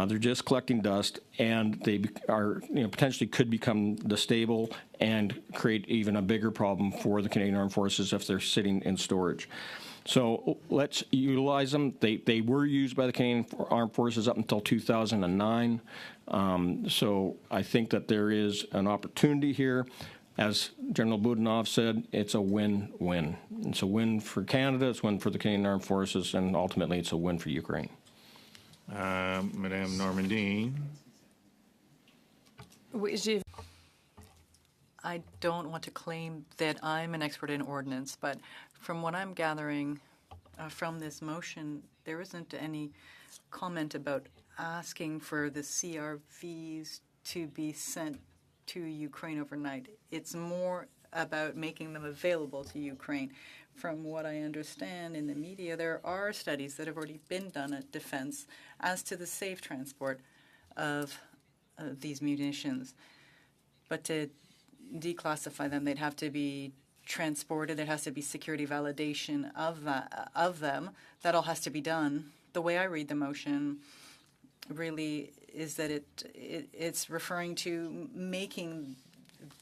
They're just collecting dust, and they are, potentially could become destable and create even a bigger problem for the Canadian Armed Forces if they're sitting in storage. So let's utilize them. They were used by the Canadian Armed Forces up until 2009. So I think that there is an opportunity here. As General Budanov said, it's a win-win. It's a win for Canada, it's a win for the Canadian Armed Forces, and ultimately it's a win for Ukraine. Madame Normandine. I don't want to claim that I'm an expert in ordnance, but from what I'm gathering from this motion, there isn't any comment about asking for the CRVs to be sent to Ukraine overnight. It's more about making them available to Ukraine. From what I understand in the media, there are studies that have already been done at Defense as to the safe transport of these munitions. But to declassify them, they'd have to be transported. There has to be security validation of them. That all has to be done. The way I read the motion really is that it's referring to making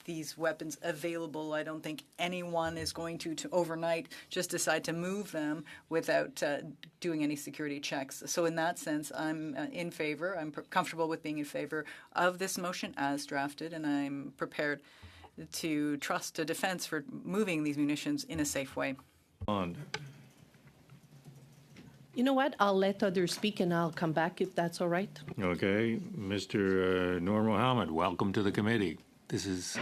these weapons available. I don't think anyone is going to overnight just decide to move them without doing any security checks. So in that sense, I'm in favor. I'm comfortable with being in favor of this motion as drafted, and I'm prepared to trust a defense for moving these munitions in a safe way. You know what? I'll let others speak, and I'll come back if that's all right. Okay. Mr. Noor Mohammed, welcome to the committee. This is,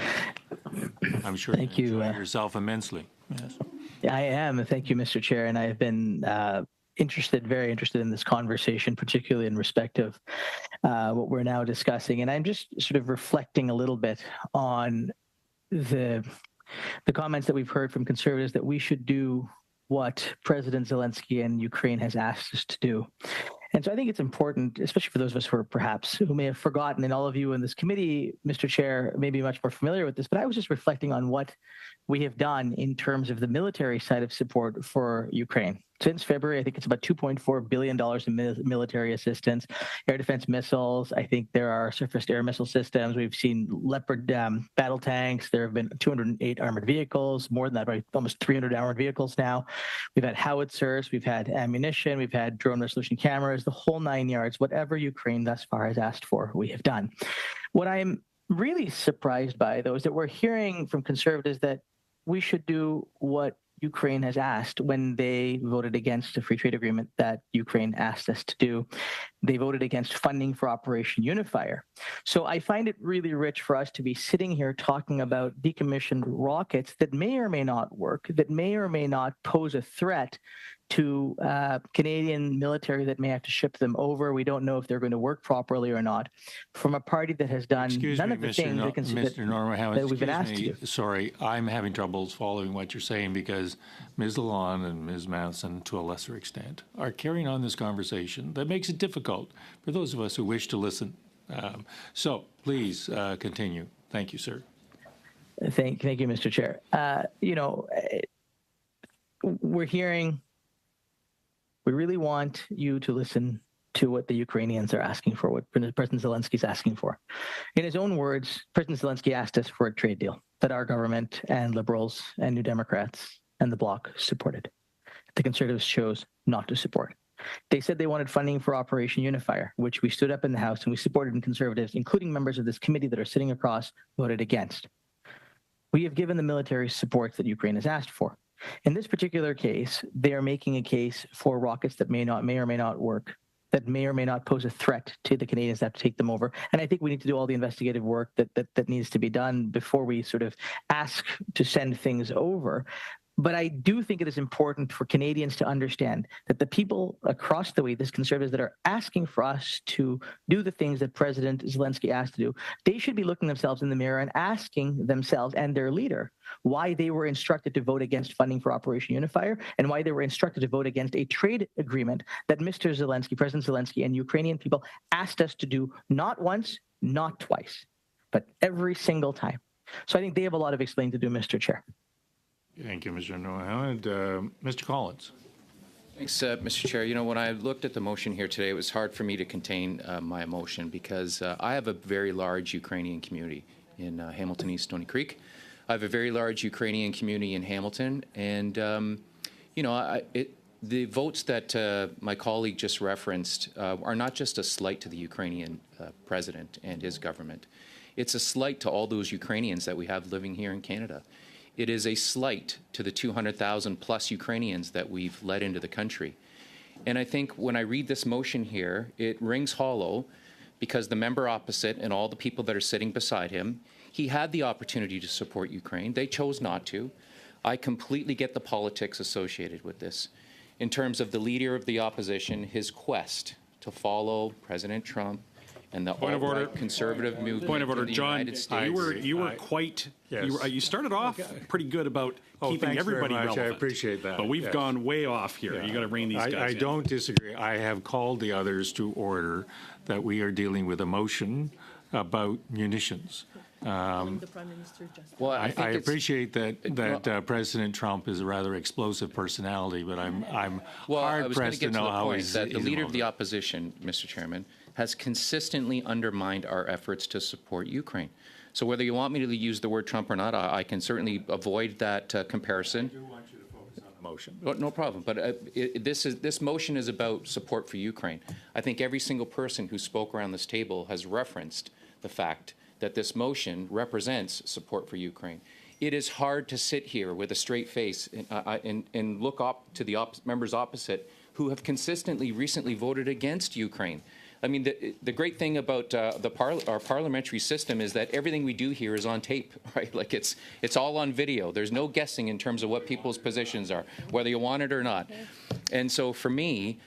I'm sure Thank you. enjoying yourself immensely. Yes. I am. Thank you, Mr. Chair. And I have been very interested in this conversation, particularly in respect of what we're now discussing. And I'm just sort of reflecting a little bit on the comments that we've heard from conservatives that we should do what President Zelensky and Ukraine has asked us to do. And so I think it's important, especially for those of us who may have forgotten, and all of you in this committee, Mr. Chair, may be much more familiar with this, but I was just reflecting on what we have done in terms of the military side of support for Ukraine. Since February, I think it's about $2.4 billion in military assistance, air defense missiles. I think there are surface-to-air missile systems. We've seen Leopard battle tanks. There have been 208 armored vehicles, more than that, right? Almost 300 armored vehicles now. We've had howitzers. We've had ammunition. We've had drone resolution cameras, the whole 9 yards. Whatever Ukraine thus far has asked for, we have done. What I'm really surprised by, though, is that we're hearing from conservatives that we should do what Ukraine has asked when they voted against a free trade agreement that Ukraine asked us to do. They voted against funding for Operation Unifier. So I find it really rich for us to be sitting here talking about decommissioned rockets that may or may not work, that may or may not pose a threat to Canadian military that may have to ship them over. We don't know if they're going to work properly or not. From a party that has done none of the things that we've been asked to do. Sorry, I'm having troubles following what you're saying because Ms. Lalonde and Ms. Manson, to a lesser extent, are carrying on this conversation that makes it difficult for those of us who wish to listen. So please continue. Thank you, sir. Thank you, Mr. Chair. We're hearing. We really want you to listen to what the Ukrainians are asking for, what President Zelensky is asking for. In his own words, President Zelensky asked us for a trade deal that our government and Liberals and New Democrats and the Bloc supported. the Conservatives chose not to support. They said they wanted funding for Operation Unifier, which we stood up in the House and we supported, and Conservatives, including members of this committee that are sitting across, voted against. We have given the military support that Ukraine has asked for. In this particular case, they are making a case for rockets that may or may not work, that may or may not pose a threat to the Canadians that have to take them over. And I think we need to do all the investigative work that needs to be done before we sort of ask to send things over. But I do think it is important for Canadians to understand that the people across the way, these Conservatives that are asking for us to do the things that President Zelensky asked to do, they should be looking themselves in the mirror and asking themselves and their leader why they were instructed to vote against funding for Operation Unifier and why they were instructed to vote against a trade agreement that Mr. Zelensky, President Zelensky, and Ukrainian people asked us to do not once, not twice, but every single time. So I think they have a lot of explaining to do, Mr. Chair. Thank you, Mr. Mohammed. Mr. Collins. Thanks, Mr. Chair. You know, when I looked at the motion here today, it was hard for me to contain my emotion because I have a very large Ukrainian community in Hamilton East Stony Creek. I have a very large Ukrainian community in Hamilton, and you know, the votes that my colleague just referenced are not just a slight to the Ukrainian president and his government. It's a slight to all those Ukrainians that we have living here in Canada. It is a slight to the 200,000 plus Ukrainians that we've let into the country. And I think when I read this motion here, it rings hollow because the member opposite and all the people that are sitting beside him, he had the opportunity to support Ukraine. They chose not to. I completely get the politics associated with this. In terms of the leader of the opposition, his quest to follow President Trump and the alt-right conservative movement. Point of order, in the John. United States. You were quite. Yes. You started off pretty good about keeping thanks everybody very much. relevant. I appreciate that. But we've Yes. gone way off here. Yeah. You got to rein these guys I in. don't disagree. I have called the others to order that we are dealing with a motion about munitions. The Prime Minister just. Well, I think it's- appreciate that President Trump is a rather explosive personality, but I'm Well, I hard was going pressed to to get to know the how point he's that the leader of the involved. opposition, Mr. Chairman, has consistently undermined our efforts to support Ukraine. So whether you want me to use the word Trump or not, I can certainly avoid that comparison. I do want you to focus on the motion. No problem. But this motion is about support for Ukraine. I think every single person who spoke around this table has referenced the fact that this motion represents support for Ukraine. It is hard to sit here with a straight face and look up to the members opposite who have consistently recently voted against Ukraine. I mean, the great thing about our parliamentary system is that everything we do here is on tape, right? Like it's all on video. There's no guessing in terms of what people's positions are, whether you want it or not. And so for me,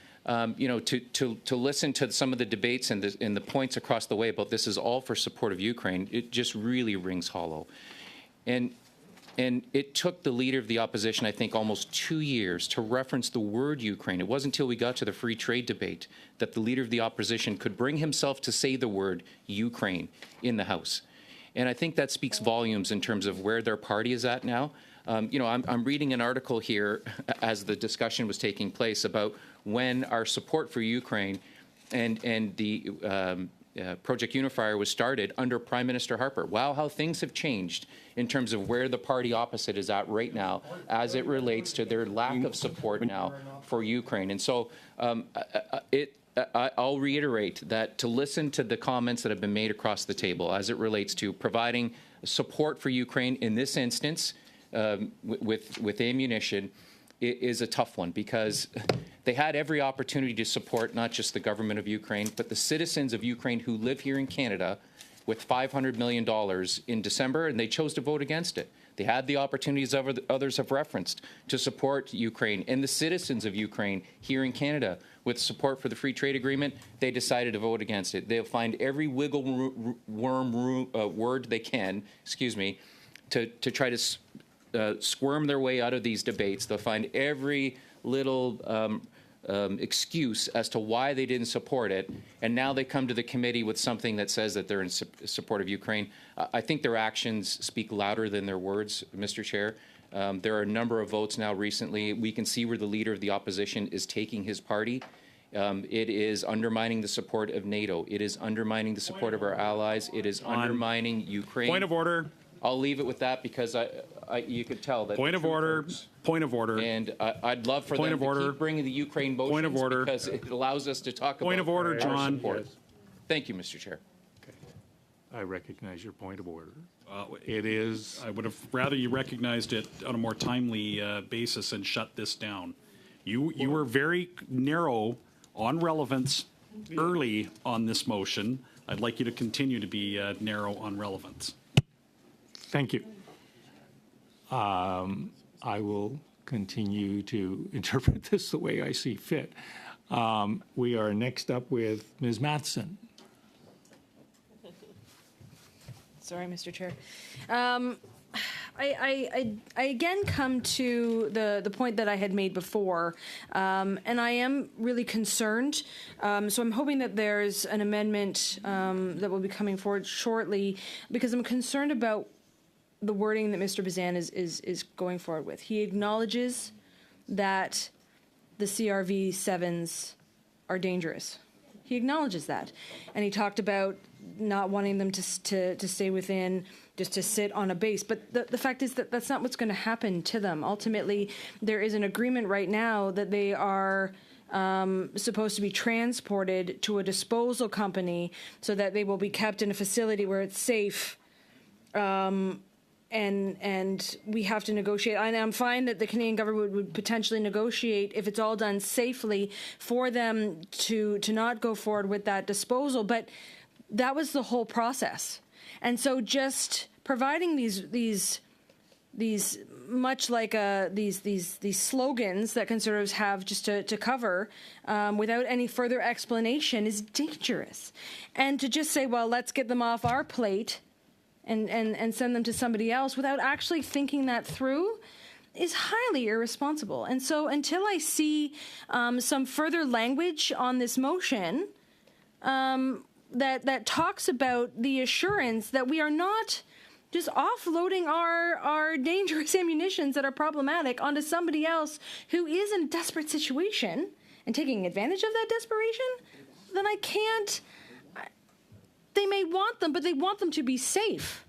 you know, to listen to some of the debates and the points across the way about this is all for support of Ukraine, it just really rings hollow. And it took the leader of the opposition, I think, almost 2 years to reference the word Ukraine. It wasn't until we got to the free trade debate that the leader of the opposition could bring himself to say the word Ukraine in the House. And I think that speaks volumes in terms of where their party is at now. You know, I'm reading an article here as the discussion was taking place about when our support for Ukraine and the Project Unifier was started under Prime Minister Harper. Wow, how things have changed in terms of where the party opposite is at right now as it relates to their lack of support now for Ukraine. And so I'll reiterate that to listen to the comments that have been made across the table as it relates to providing support for Ukraine in this instance with ammunition is a tough one because they had every opportunity to support not just the government of Ukraine, but the citizens of Ukraine who live here in Canada with $500 million in December, and they chose to vote against it. They had the opportunities others have referenced to support Ukraine and the citizens of Ukraine here in Canada with support for the free trade agreement. They decided to vote against it. They'll find every wiggle worm word they can, to try to squirm their way out of these debates. They'll find every little excuse as to why they didn't support it, and now they come to the committee with something that says that they're in support of Ukraine. I think their actions speak louder than their words, Mr. Chair. There are a number of votes now recently. We can see where the leader of the opposition is taking his party. It is undermining the support of NATO. It is undermining the support of our allies. It is undermining Ukraine. Point of order. I'll leave it with that because you could tell that. Point of order. Point of order. And I'd love for Point them of order. to keep bringing the Ukraine motions Point of order. because it allows us to talk Point about of order, our John. support. Thank you, Mr. Chair. I recognize your point of order. It is. I would have rather you recognized it on a more timely basis and shut this down. You were very narrow on relevance early on this motion. I'd like you to continue to be narrow on relevance. Thank you. I will continue to interpret this the way I see fit. We are next up with Ms. Matheson. Sorry, Mr. Chair. I again come to the point that I had made before, and I am really concerned. So I'm hoping that there's an amendment that will be coming forward shortly, because I'm concerned about the wording that Mr. Bazan is going forward with. He acknowledges that the CRV-7s are dangerous. He acknowledges that, and he talked about not wanting them to stay within, just to sit on a base. But the fact is that that's not what's going to happen to them. Ultimately, there is an agreement right now that they are supposed to be transported to a disposal company so that they will be kept in a facility where it's safe. And we have to negotiate. I'm fine that the Canadian government would potentially negotiate, if it's all done safely, for them to not go forward with that disposal. But that was the whole process. And so just providing these much like these slogans that Conservatives have just to cover without any further explanation is dangerous. And to just say, well, let's get them off our plate and send them to somebody else without actually thinking that through is highly irresponsible. And so until I see some further language on this motion that talks about the assurance that we are not just offloading our dangerous ammunitions that are problematic onto somebody else who is in a desperate situation and taking advantage of that desperation, then I can't. They may want them, but they want them to be safe.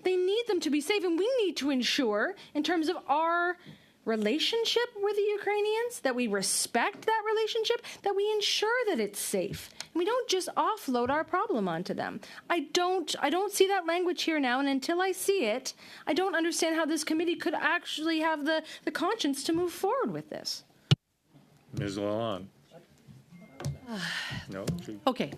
They need them to be safe, and we need to ensure, in terms of our relationship with the Ukrainians, that we respect that relationship, that we ensure that it's safe. And we don't just offload our problem onto them. I don't see that language here now, and until I see it, I don't understand how this committee could actually have the conscience to move forward with this. Ms. Lalonde. No? Okay.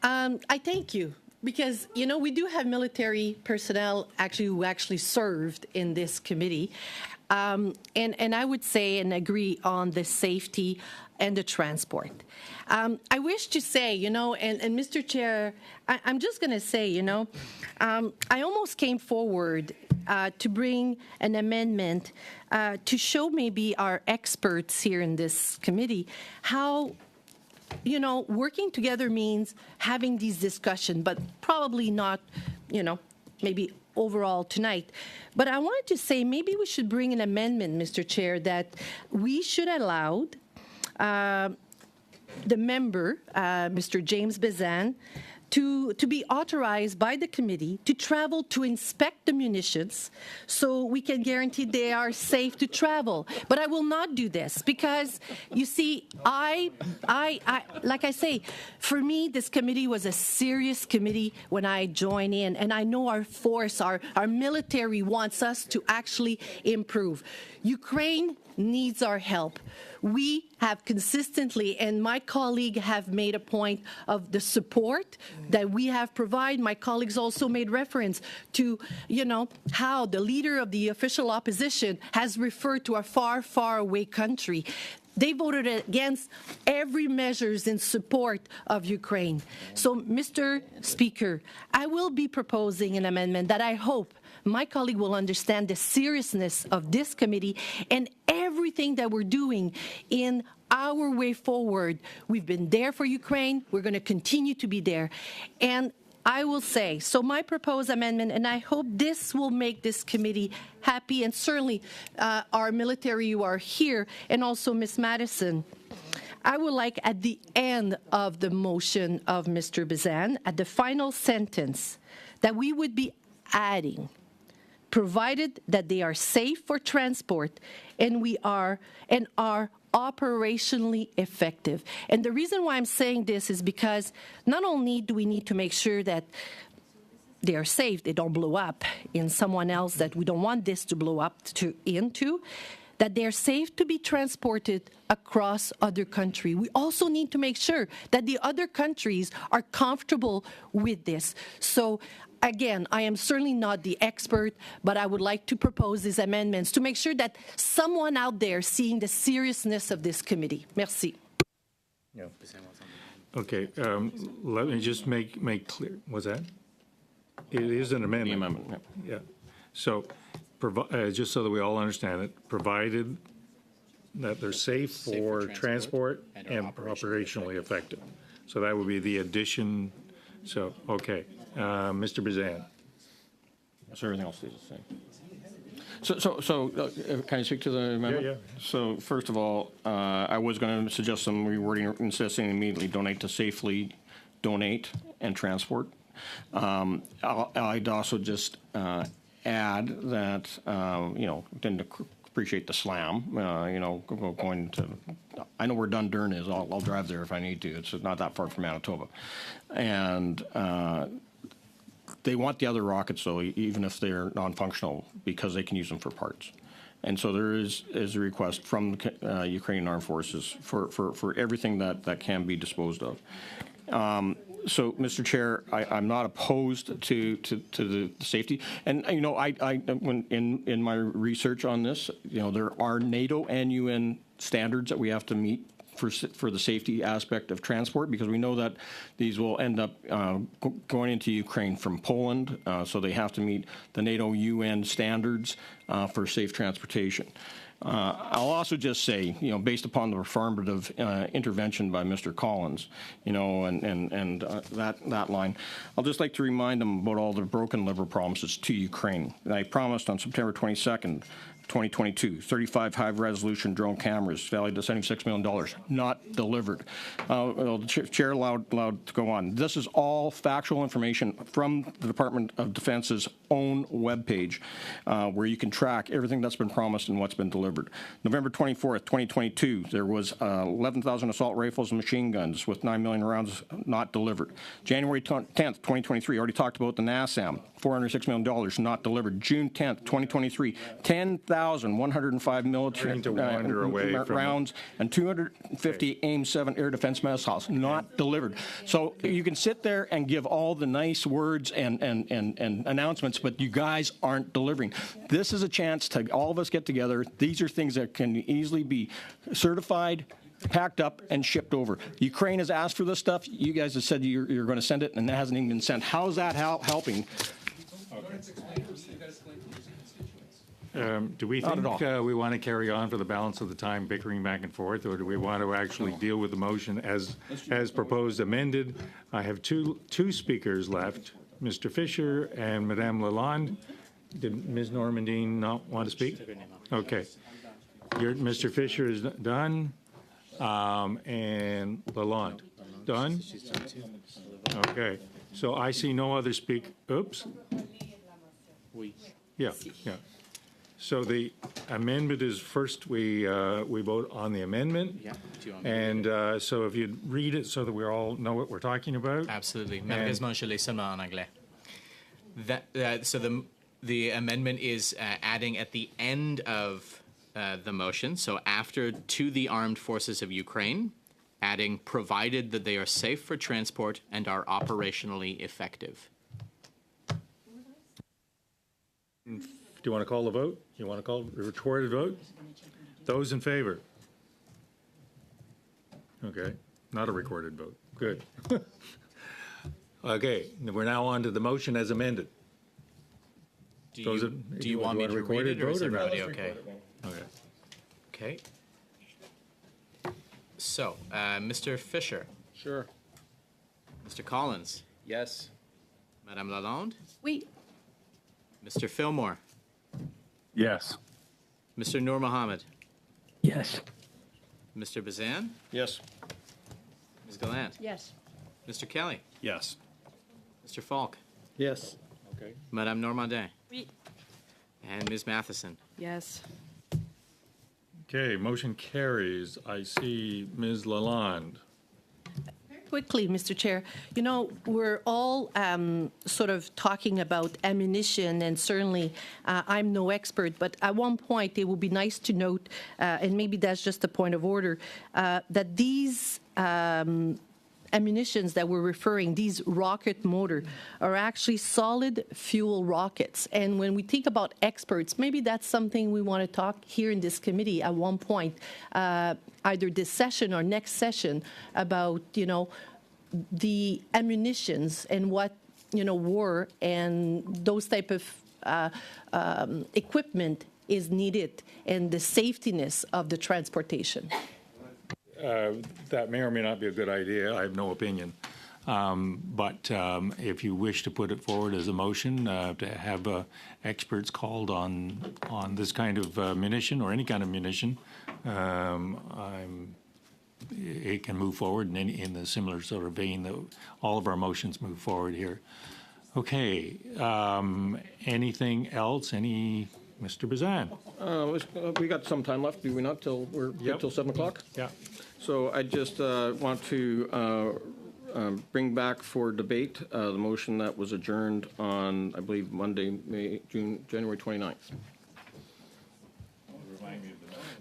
I thank you, because, we do have military personnel who actually served in this committee. And I would say and agree on the safety and the transport. I wish to say, and Mr. Chair, I'm just going to say, I almost came forward to bring an amendment to show maybe our experts here in this committee how working together means having these discussions, but probably not, maybe overall tonight. But I wanted to say maybe we should bring an amendment, Mr. Chair, that we should allow the member, Mr. James Bazan, to be authorized by the committee to travel to inspect the munitions so we can guarantee they are safe to travel. But I will not do this because, you see, I like I say, for me, this committee was a serious committee when I joined in, and I know our force, our military wants us to actually improve. Ukraine needs our help. We have consistently, and my colleague have made a point of the support that we have provided. My colleagues also made reference to, how the leader of the official opposition has referred to a far, far away country. They voted against every measures in support of Ukraine. So, Mr. Speaker, I will be proposing an amendment that I hope my colleague will understand the seriousness of this committee and everything that we're doing in our way forward. We've been there for Ukraine. We're going to continue to be there. And I will say, so my proposed amendment, and I hope this will make this committee happy, and certainly our military who are here, and also Ms. Madison, I would like at the end of the motion of Mr. Bazan, at the final sentence, that we would be adding, provided that they are safe for transport and are operationally effective. And the reason why I'm saying this is because not only do we need to make sure that they are safe, they don't blow up in someone else that we don't want this to blow up into, that they're safe to be transported across other countries. We also need to make sure that the other countries are comfortable with this. So again, I am certainly not the expert, but I would like to propose these amendments to make sure that someone out there seeing the seriousness of this committee. Merci. Yeah. Okay, let me just make clear, was that? It is an amendment. The amendment, Yeah. So, just so that we all understand it, provided that they're safe for transport and operationally effective. So that would be the addition. So, okay. Mr. Bazan. So everything else stays the same. So can I speak to the amendment? Yeah. So first of all, I was going to suggest some rewording instead of saying immediately donate to safely donate and transport. I'd also just add that, didn't appreciate the slam, going to, I know where Dundurn is. I'll drive there if I need to. It's not that far from Manitoba. And they want the other rockets, though, even if they're non-functional, because they can use them for parts. And so there is a request from the Ukrainian Armed Forces for everything that can be disposed of. So, Mr. Chair, I'm not opposed to the safety, and when in my research on this, there are NATO and UN standards that we have to meet for the safety aspect of transport, because we know that these will end up going into Ukraine from Poland, so they have to meet the NATO UN standards for safe transportation. I'll also just say, based upon the affirmative intervention by Mr. Collins, and that line, I'll just like to remind them about all the broken liver promises to Ukraine. I promised on September 22nd, 2022, 35 high-resolution drone cameras valued at $76 million, not delivered. The chair allowed to go on. This is all factual information from the Department of Defense's own webpage, where you can track everything that's been promised and what's been delivered. November 24th, 2022, there was 11,000 assault rifles and machine guns with 9 million rounds not delivered. January 10th, 2023, already talked about the NASAM, $406 million not delivered. June 10th, 2023, 10,105 military rounds and 250 AIM-7 air defense missiles not delivered. So you can sit there and give all the nice words and announcements, but you guys aren't delivering. This is a chance to all of us get together. These are things that can easily be certified, packed up, and shipped over. Ukraine has asked for this stuff. You guys have said you're going to send it, and that hasn't even been sent. How is that helping? Do we think we want to carry on for the balance of the time bickering back and forth, or do we want to actually deal with the motion as proposed amended? I have two speakers left, Mr. Fisher and Madame Lalonde. Did Ms. Normandine not want to speak? Okay. Mr. Fisher is done, and Lalonde. Done? Okay. So I see no other Oops. Yeah. So the amendment is first we vote on the amendment. Yeah. And so if you'd read it so that we all know what we're talking about. Absolutely. Malheureusement, je l'ai seulement en anglais. So the amendment is adding at the end of the motion, so after "to the armed forces of Ukraine," adding "provided that they are safe for transport and are operationally effective." Do you want to call the vote? You want to call a recorded vote? Those in favor? Okay, not a recorded vote. Good. Okay, we're now on to the motion as amended. Do you want me to read it, or is everybody okay? Okay. Okay. So, Mr. Fisher. Sure. Mr. Collins. Yes. Madame Lalonde. Oui. Mr. Fillmore. Yes. Mr. Noor Mohammed. Yes. Mr. Bazan. Yes. Ms. Gallant. Yes. Mr. Kelly. Yes. Mr. Falk. Yes. Okay. Madame Normandin. Oui. And Ms. Matheson. Yes. Okay, motion carries. I see Ms. Lalonde. Quickly, Mr. Chair, you know, we're all sort of talking about ammunition, and certainly I'm no expert, but at one point it would be nice to note, and maybe that's just a point of order, that these ammunitions that we're referring, these rocket motor, are actually solid fuel rockets. And when we think about experts, maybe that's something we want to talk here in this committee at one point, either this session or next session, about, you know, the ammunitions and what, you know, war and those type of equipment is needed, and the safetiness of the transportation. That may or may not be a good idea. I have no opinion. But if you wish to put it forward as a motion to have experts called on this kind of munition or any kind of munition, it can move forward in the similar sort of vein that all of our motions move forward here. Okay. Anything else? Mr. Bazan? We got some time left, do we not, till we're Yep. till 7 o'clock? Yeah. So I just want to bring back for debate the motion that was adjourned on, I believe, Monday, January 29th.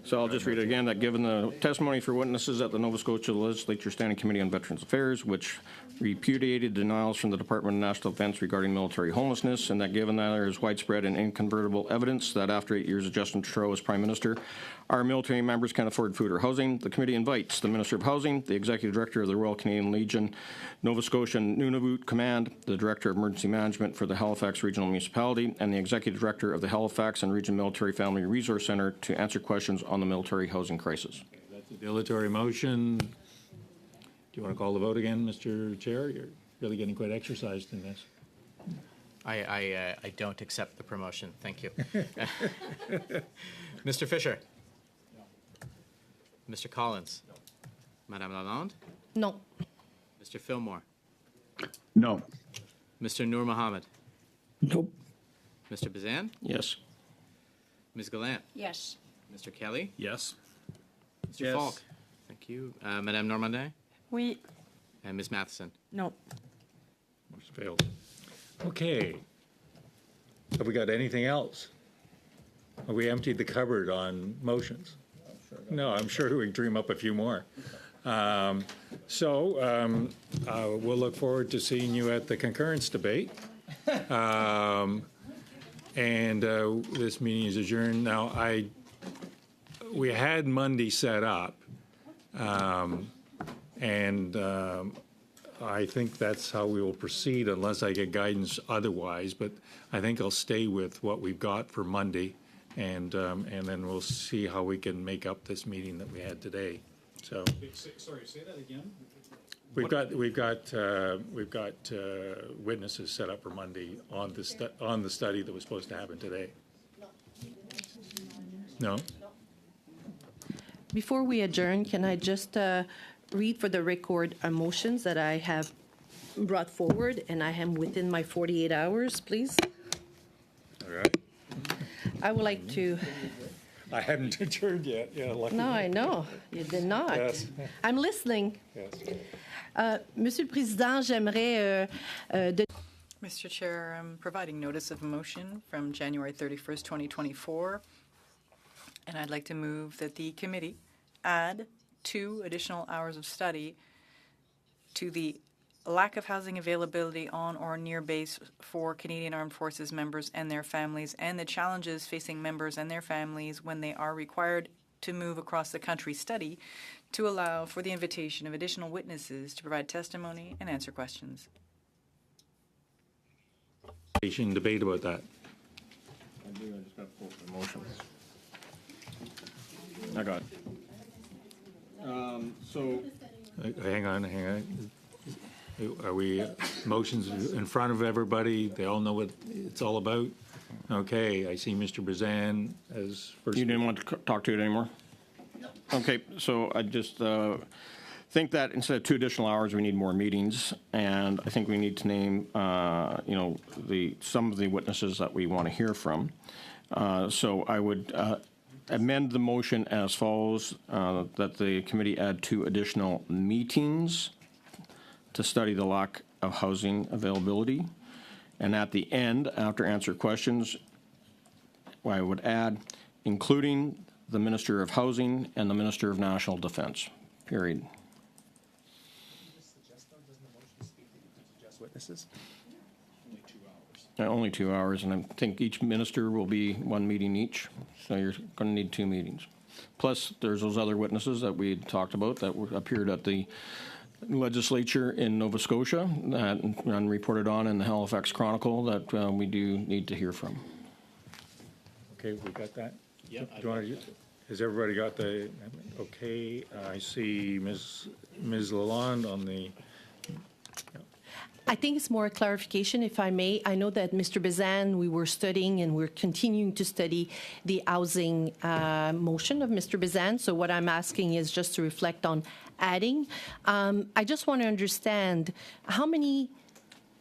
So I'll just read it again, that given the testimony for witnesses at the Nova Scotia Legislature Standing Committee on Veterans Affairs, which repudiated denials from the Department of National Defense regarding military homelessness, and that given that there is widespread and incontrovertible evidence that after 8 years of Justin Trudeau as Prime Minister, our military members can afford food or housing, the committee invites the Minister of Housing, the Executive Director of the Royal Canadian Legion, Nova Scotia Nunavut Command, the Director of Emergency Management for the Halifax Regional Municipality, and the Executive Director of the Halifax and Region Military Family Resource Centre to answer questions on the military housing crisis. That's a dilatory motion. Do you want to call the vote again, Mr. Chair? You're really getting quite exercised in this. I don't accept the promotion. Thank you. Mr. Fisher. Mr. Collins. Madame Lalonde. No. Mr. Fillmore. No. Mr. Noor Mohammed. Nope. Mr. Bazan. Yes. Ms. Gallant. Yes. Mr. Kelly. Yes. Mr. Yes. Falk. Thank you. Madame Normandin. Oui. And Ms. Matheson. No. Motion failed. Okay. Have we got anything else? Have we emptied the cupboard on motions? No, I'm sure we can dream up a few more. We'll look forward to seeing you at the concurrence debate. This meeting is adjourned. Now, we had Monday set up, I think that's how we will proceed unless I get guidance otherwise. But I think I'll stay with what we've got for Monday, and then we'll see how we can make up this meeting that we had today. So Sorry, say that again. we've got witnesses set up for Monday on the study that was supposed to happen today. No. Before we adjourn, can I just read for the record motions that I have brought forward, and I am within my 48 hours, please? All right. I would like to. I haven't adjourned yet. Yeah, lucky. No, I know. You did not. Yes. I'm listening. Yes. Monsieur le Président, j'aimerais Mr. Chair, I'm providing notice of motion from January 31st, 2024, and I'd like to move that the committee add 2 additional hours of study to the lack of housing availability on or near base for Canadian Armed Forces members and their families, and the challenges facing members and their families when they are required to move across the country study, to allow for the invitation of additional witnesses to provide testimony and answer questions. Debate about that. I just got to pull the motion. I got it. Hang on. Are we motions in front of everybody? They all know what it's all about? Okay, I see Mr. Bazan as first. You didn't want to talk to it anymore? No. Okay, so I just, think that instead of 2 additional hours, we need more meetings, and I think we need to name, some of the witnesses that we want to hear from. So I would amend the motion as follows, that the committee add 2 additional meetings to study the lack of housing availability. And at the end, after answer questions, I would add, including the Minister of Housing and the Minister of National Defense, period. Witnesses? Only 2 hours, and I think each minister will be 1 meeting each, so you're going to need 2 meetings. Plus, there's those other witnesses that we talked about that appeared at the legislature in Nova Scotia and reported on in the Halifax Chronicle that we do need to hear from. Okay, we got that? Yeah. Do you want to, has everybody got the, okay, I see Ms. Lalonde on the, I think it's more a clarification, if I may. I know that Mr. Bazan, we were studying and we're continuing to study the housing motion of Mr. Bazan. So what I'm asking is just to reflect on adding. I just want to understand how many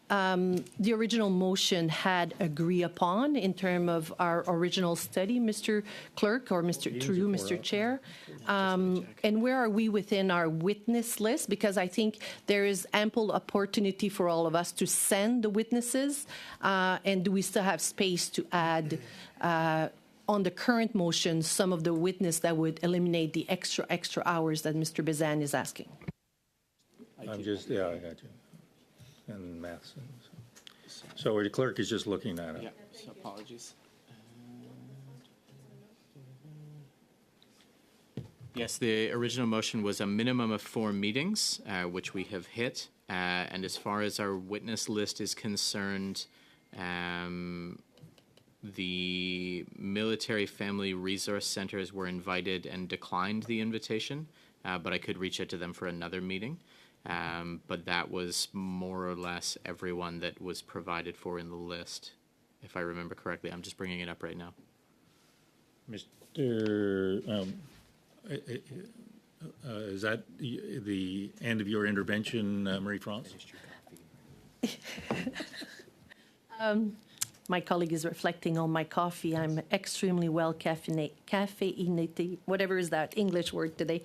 the original motion had agreed upon in terms of our original study, Mr. Clerk, or through you, Mr. Chair. And where are we within our witness list? Because I think there is ample opportunity for all of us to send the witnesses. And do we still have space to add on the current motion some of the witness that would eliminate the extra hours that Mr. Bazan is asking? I'm just, yeah, I got you. And Matheson. So the clerk is just looking at it. Yeah, so apologies. Yes, the original motion was a minimum of 4 meetings, which we have hit. And as far as our witness list is concerned, the Military Family Resource Centers were invited and declined the invitation, but I could reach out to them for another meeting. But that was more or less everyone that was provided for in the list, if I remember correctly. I'm just bringing it up right now. Mr. Is that the end of your intervention, Marie-France? My colleague is reflecting on my coffee. I'm extremely well caffeinated, whatever is that English word today.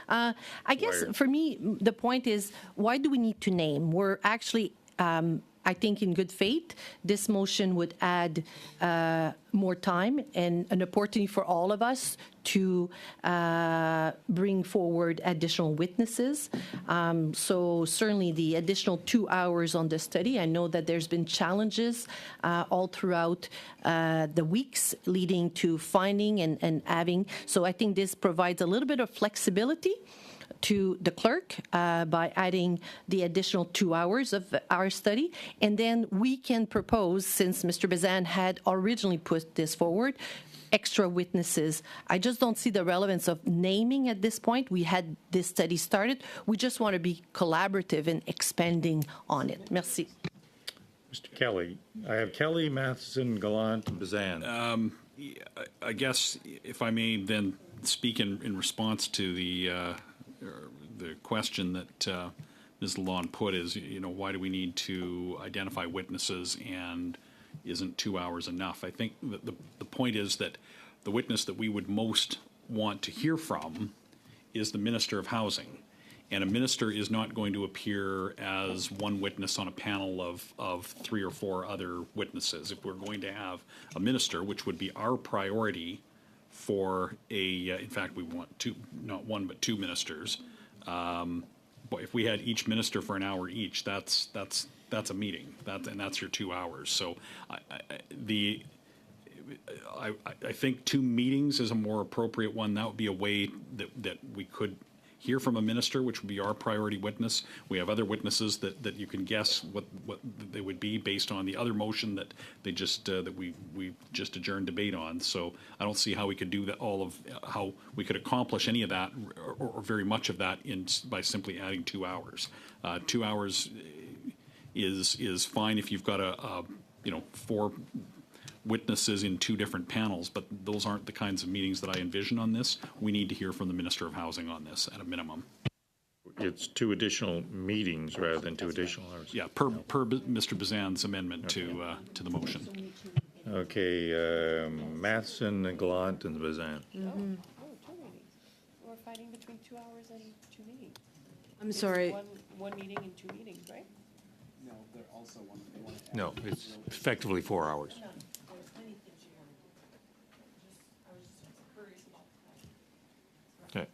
I guess for me, the point is, why do we need to name? We're actually, I think in good faith, this motion would add more time and an opportunity for all of us to bring forward additional witnesses. So certainly the additional 2 hours on the study, I know that there's been challenges all throughout the weeks leading to finding and having. So I think this provides a little bit of flexibility to the clerk by adding the additional 2 hours of our study. And then we can propose, since Mr. Bazan had originally put this forward, extra witnesses. I just don't see the relevance of naming at this point. We had this study started. We just want to be collaborative in expanding on it. Merci. Mr. Kelly. I have Kelly, Matheson, Gallant, and Bazan. I guess if I may then speak in response to the question that Ms. Lalonde put is, why do we need to identify witnesses and isn't 2 hours enough? I think that the point is that the witness that we would most want to hear from is the Minister of Housing. And a minister is not going to appear as one witness on a panel of 3 or 4 other witnesses. If we're going to have a minister, which would be our priority for in fact, we want 2, not 1, but 2 ministers. But if we had each minister for an hour each, that's a meeting, and that's your 2 hours. So I think 2 meetings is a more appropriate one. That would be a way that we could hear from a minister, which would be our priority witness. We have other witnesses that you can guess what they would be based on the other motion that they just that we just adjourned debate on. So I don't see how we could do that, how we could accomplish any of that or very much of that by simply adding 2 hours. 2 hours is fine if you've got a 4 witnesses in 2 different panels, but those aren't the kinds of meetings that I envision on this. We need to hear from the Minister of Housing on this at a minimum. it's 2 additional meetings rather than 2 additional hours. Yeah, per Mr. Bazan's amendment to the motion. Okay, Matheson and Gallant and Bazan. We're fighting between 2 hours and 2 meetings. I'm sorry. One meeting and 2 meetings, right? No, it's effectively 4 hours. Okay.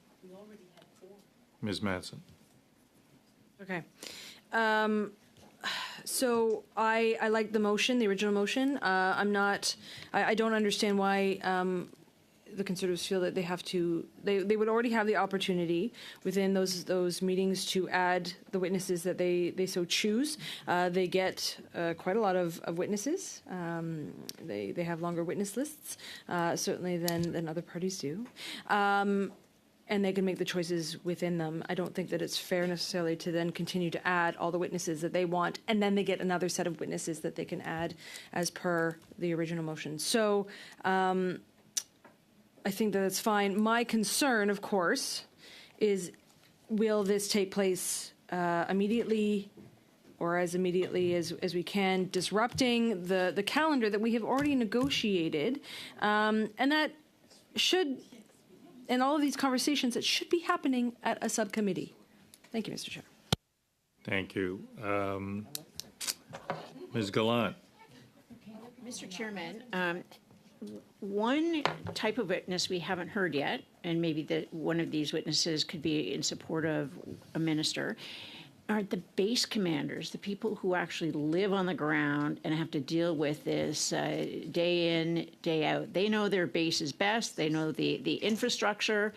Ms. Matheson. Okay. So I like the motion, the original motion. I don't understand why the Conservatives feel that they have to, they would already have the opportunity within those meetings to add the witnesses that they so choose. They get quite a lot of witnesses. They have longer witness lists, certainly than other parties do. And they can make the choices within them. I don't think that it's fair necessarily to then continue to add all the witnesses that they want, and then they get another set of witnesses that they can add as per the original motion. So I think that that's fine. My concern, of course, is will this take place immediately or as immediately as we can, disrupting the calendar that we have already negotiated, and that should... And all of these conversations that should be happening at a subcommittee. Thank you, Mr. Chair. Thank you. Ms. Gallant. Mr. Chairman, one type of witness we haven't heard yet, and maybe one of these witnesses could be in support of a minister, are the base commanders, the people who actually live on the ground and have to deal with this day in, day out. They know their bases best. They know the infrastructure,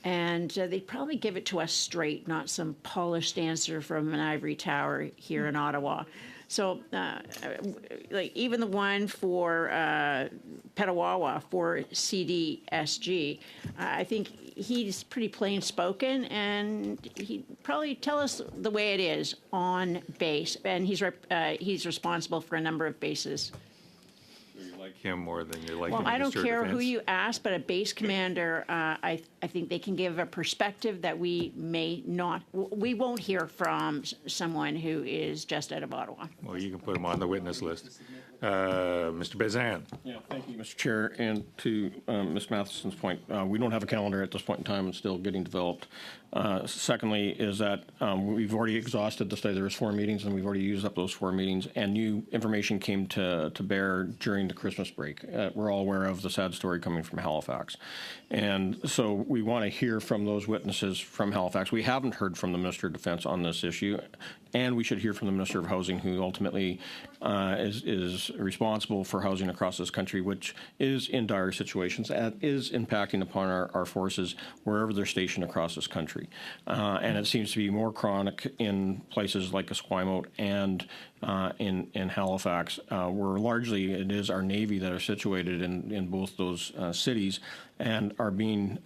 and they probably give it to us straight, not some polished answer from an ivory tower here in Ottawa. So, like even the one for Petawawa for CDSG, I think he's pretty plain spoken, and he'd probably tell us the way it is on base. And he's responsible for a number of bases. You like him more than you like Well, the I don't Minister of care Defense? who you ask, but a base commander, I think they can give a perspective that we won't hear from someone who is just out of Ottawa. Well, you can put him on the witness list. Mr. Bazan. Yeah, thank you, Mr. Chair. And to Ms. Matheson's point, we don't have a calendar at this point in time. It's still getting developed. Secondly, is that we've already exhausted the study. There was 4 meetings, and we've already used up those 4 meetings. And new information came to bear during the Christmas break. We're all aware of the sad story coming from Halifax. And so we want to hear from those witnesses from Halifax. We haven't heard from the Minister of Defense on this issue. And we should hear from the Minister of Housing, who ultimately is responsible for housing across this country, which is in dire situations and is impacting upon our forces wherever they're stationed across this country. And it seems to be more chronic in places like Esquimalt and in Halifax, where largely it is our Navy that are situated in both those cities and are being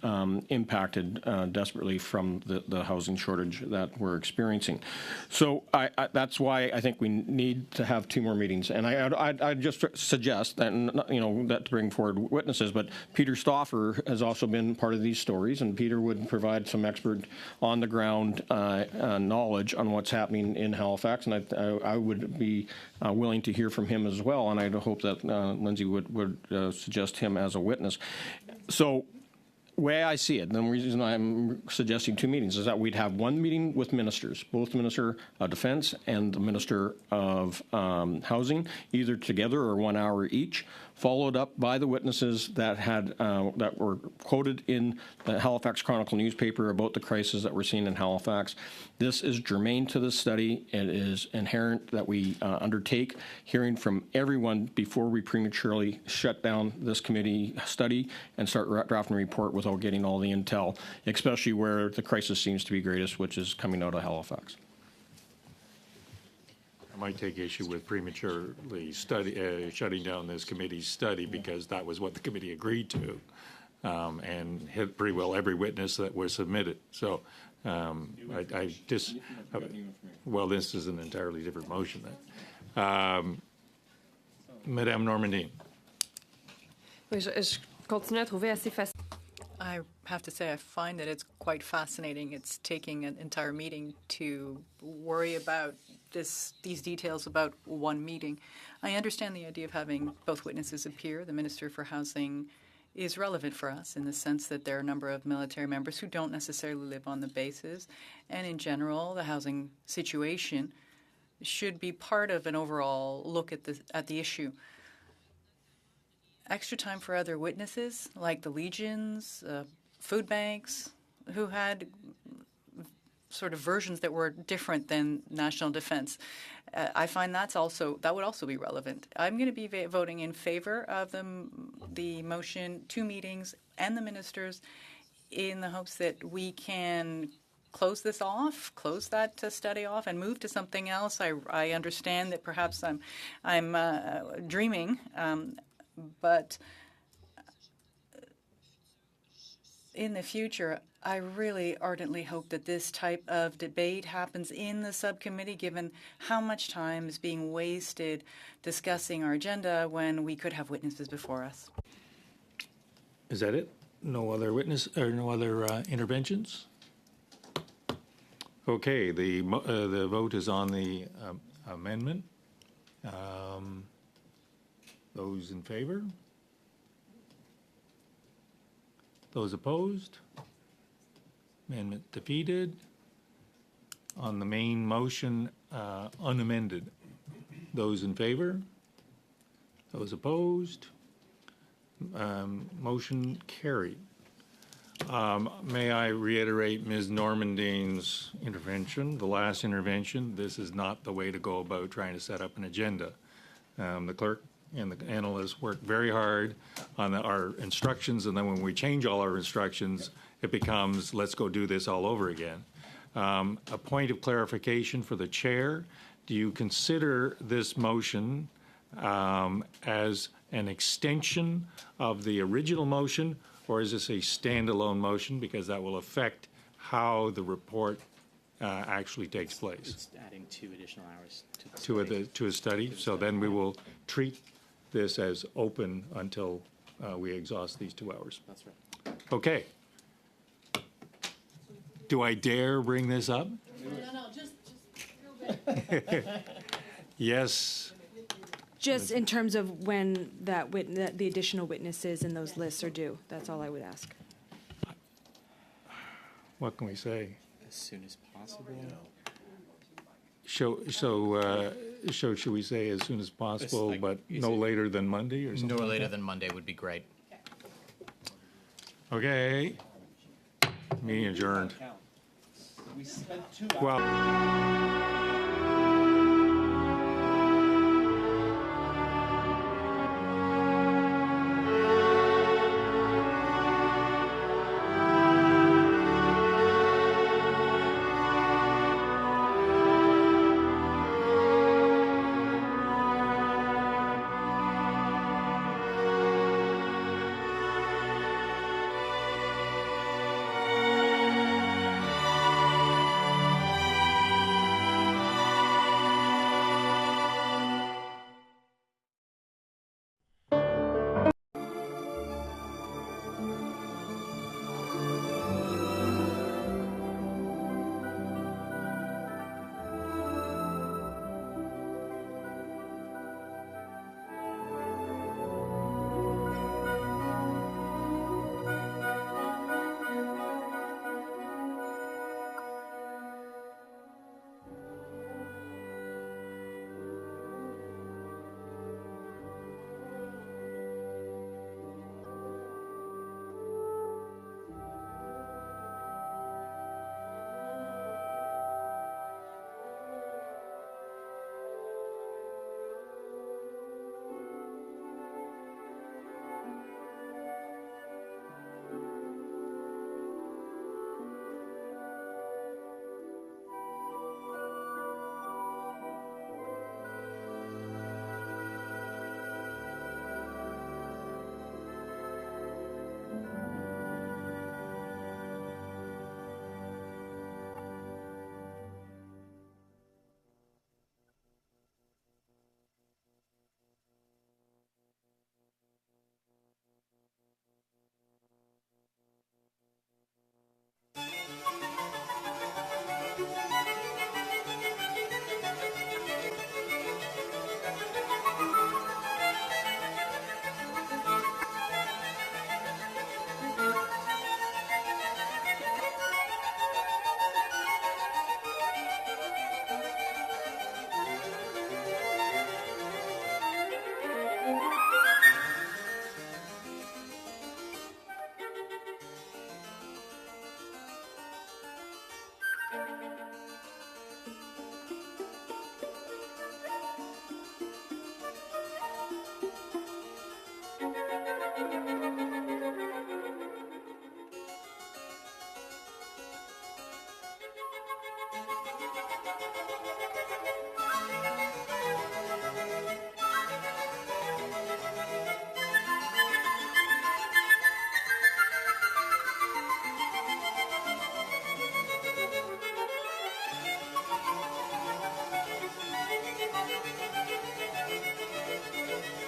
impacted desperately from the housing shortage that we're experiencing. So that's why I think we need to have 2 more meetings. And I just suggest that, that to bring forward witnesses, but Peter Stauffer has also been part of these stories, and Peter would provide some expert on-the-ground knowledge on what's happening in Halifax, and I would be willing to hear from him as well, and I'd hope that Lindsay would suggest him as a witness. So the way I see it, and the reason I'm suggesting 2 meetings is that we'd have 1 meeting with ministers, both the Minister of Defense and the Minister of Housing, either together or 1 hour each, followed up by the witnesses that were quoted in the Halifax Chronicle newspaper about the crisis that we're seeing in Halifax. This is germane to this study. It is inherent that we undertake hearing from everyone before we prematurely shut down this committee study and start drafting a report without getting all the intel, especially where the crisis seems to be greatest, which is coming out of Halifax. I might take issue with prematurely shutting down this committee's study, because that was what the committee agreed to, and hit pretty well every witness that was submitted. So well, this is an entirely different motion then. Madame Normandin. Oui, je continue à trouver assez facile. I have to say, I find that it's quite fascinating. It's taking an entire meeting to worry about these details about one meeting. I understand the idea of having both witnesses appear. The Minister for Housing is relevant for us in the sense that there are a number of military members who don't necessarily live on the bases. And in general, the housing situation should be part of an overall look at the issue. Extra time for other witnesses, like the Legions, food banks, who had sort of versions that were different than national defense. I find that would also be relevant. I'm going to be voting in favor of the motion, 2 meetings, and the ministers, in the hopes that we can close this off, close that study off, and move to something else. I understand that perhaps I'm dreaming, but in the future, I really ardently hope that this type of debate happens in the subcommittee, given how much time is being wasted discussing our agenda when we could have witnesses before us. Is that it? No other witness or no other interventions? Okay, the vote is on the amendment. Those in favor? Those opposed? Amendment defeated. On the main motion, unamended. Those in favor? Those opposed? Motion carried. May I reiterate Ms. Normandine's intervention, the last intervention? This is not the way to go about trying to set up an agenda. The clerk and the analysts work very hard on our instructions, and then when we change all our instructions, it becomes, let's go do this all over again. A point of clarification for the chair. Do you consider this motion as an extension of the original motion, or is this a standalone motion? Because that will affect how the report actually takes place. It's adding 2 additional hours to a study. So then we will treat this as open until we exhaust these 2 hours. That's right. Okay. Do I dare bring this up? No, just a little bit. Yes. Just in terms of when the additional witnesses in those lists are due. That's all I would ask. What can we say? As soon as possible. So should we say as soon as possible, but no later than Monday or something? No later than Monday would be great. Okay. Meeting adjourned. We spent 2 hours. Well.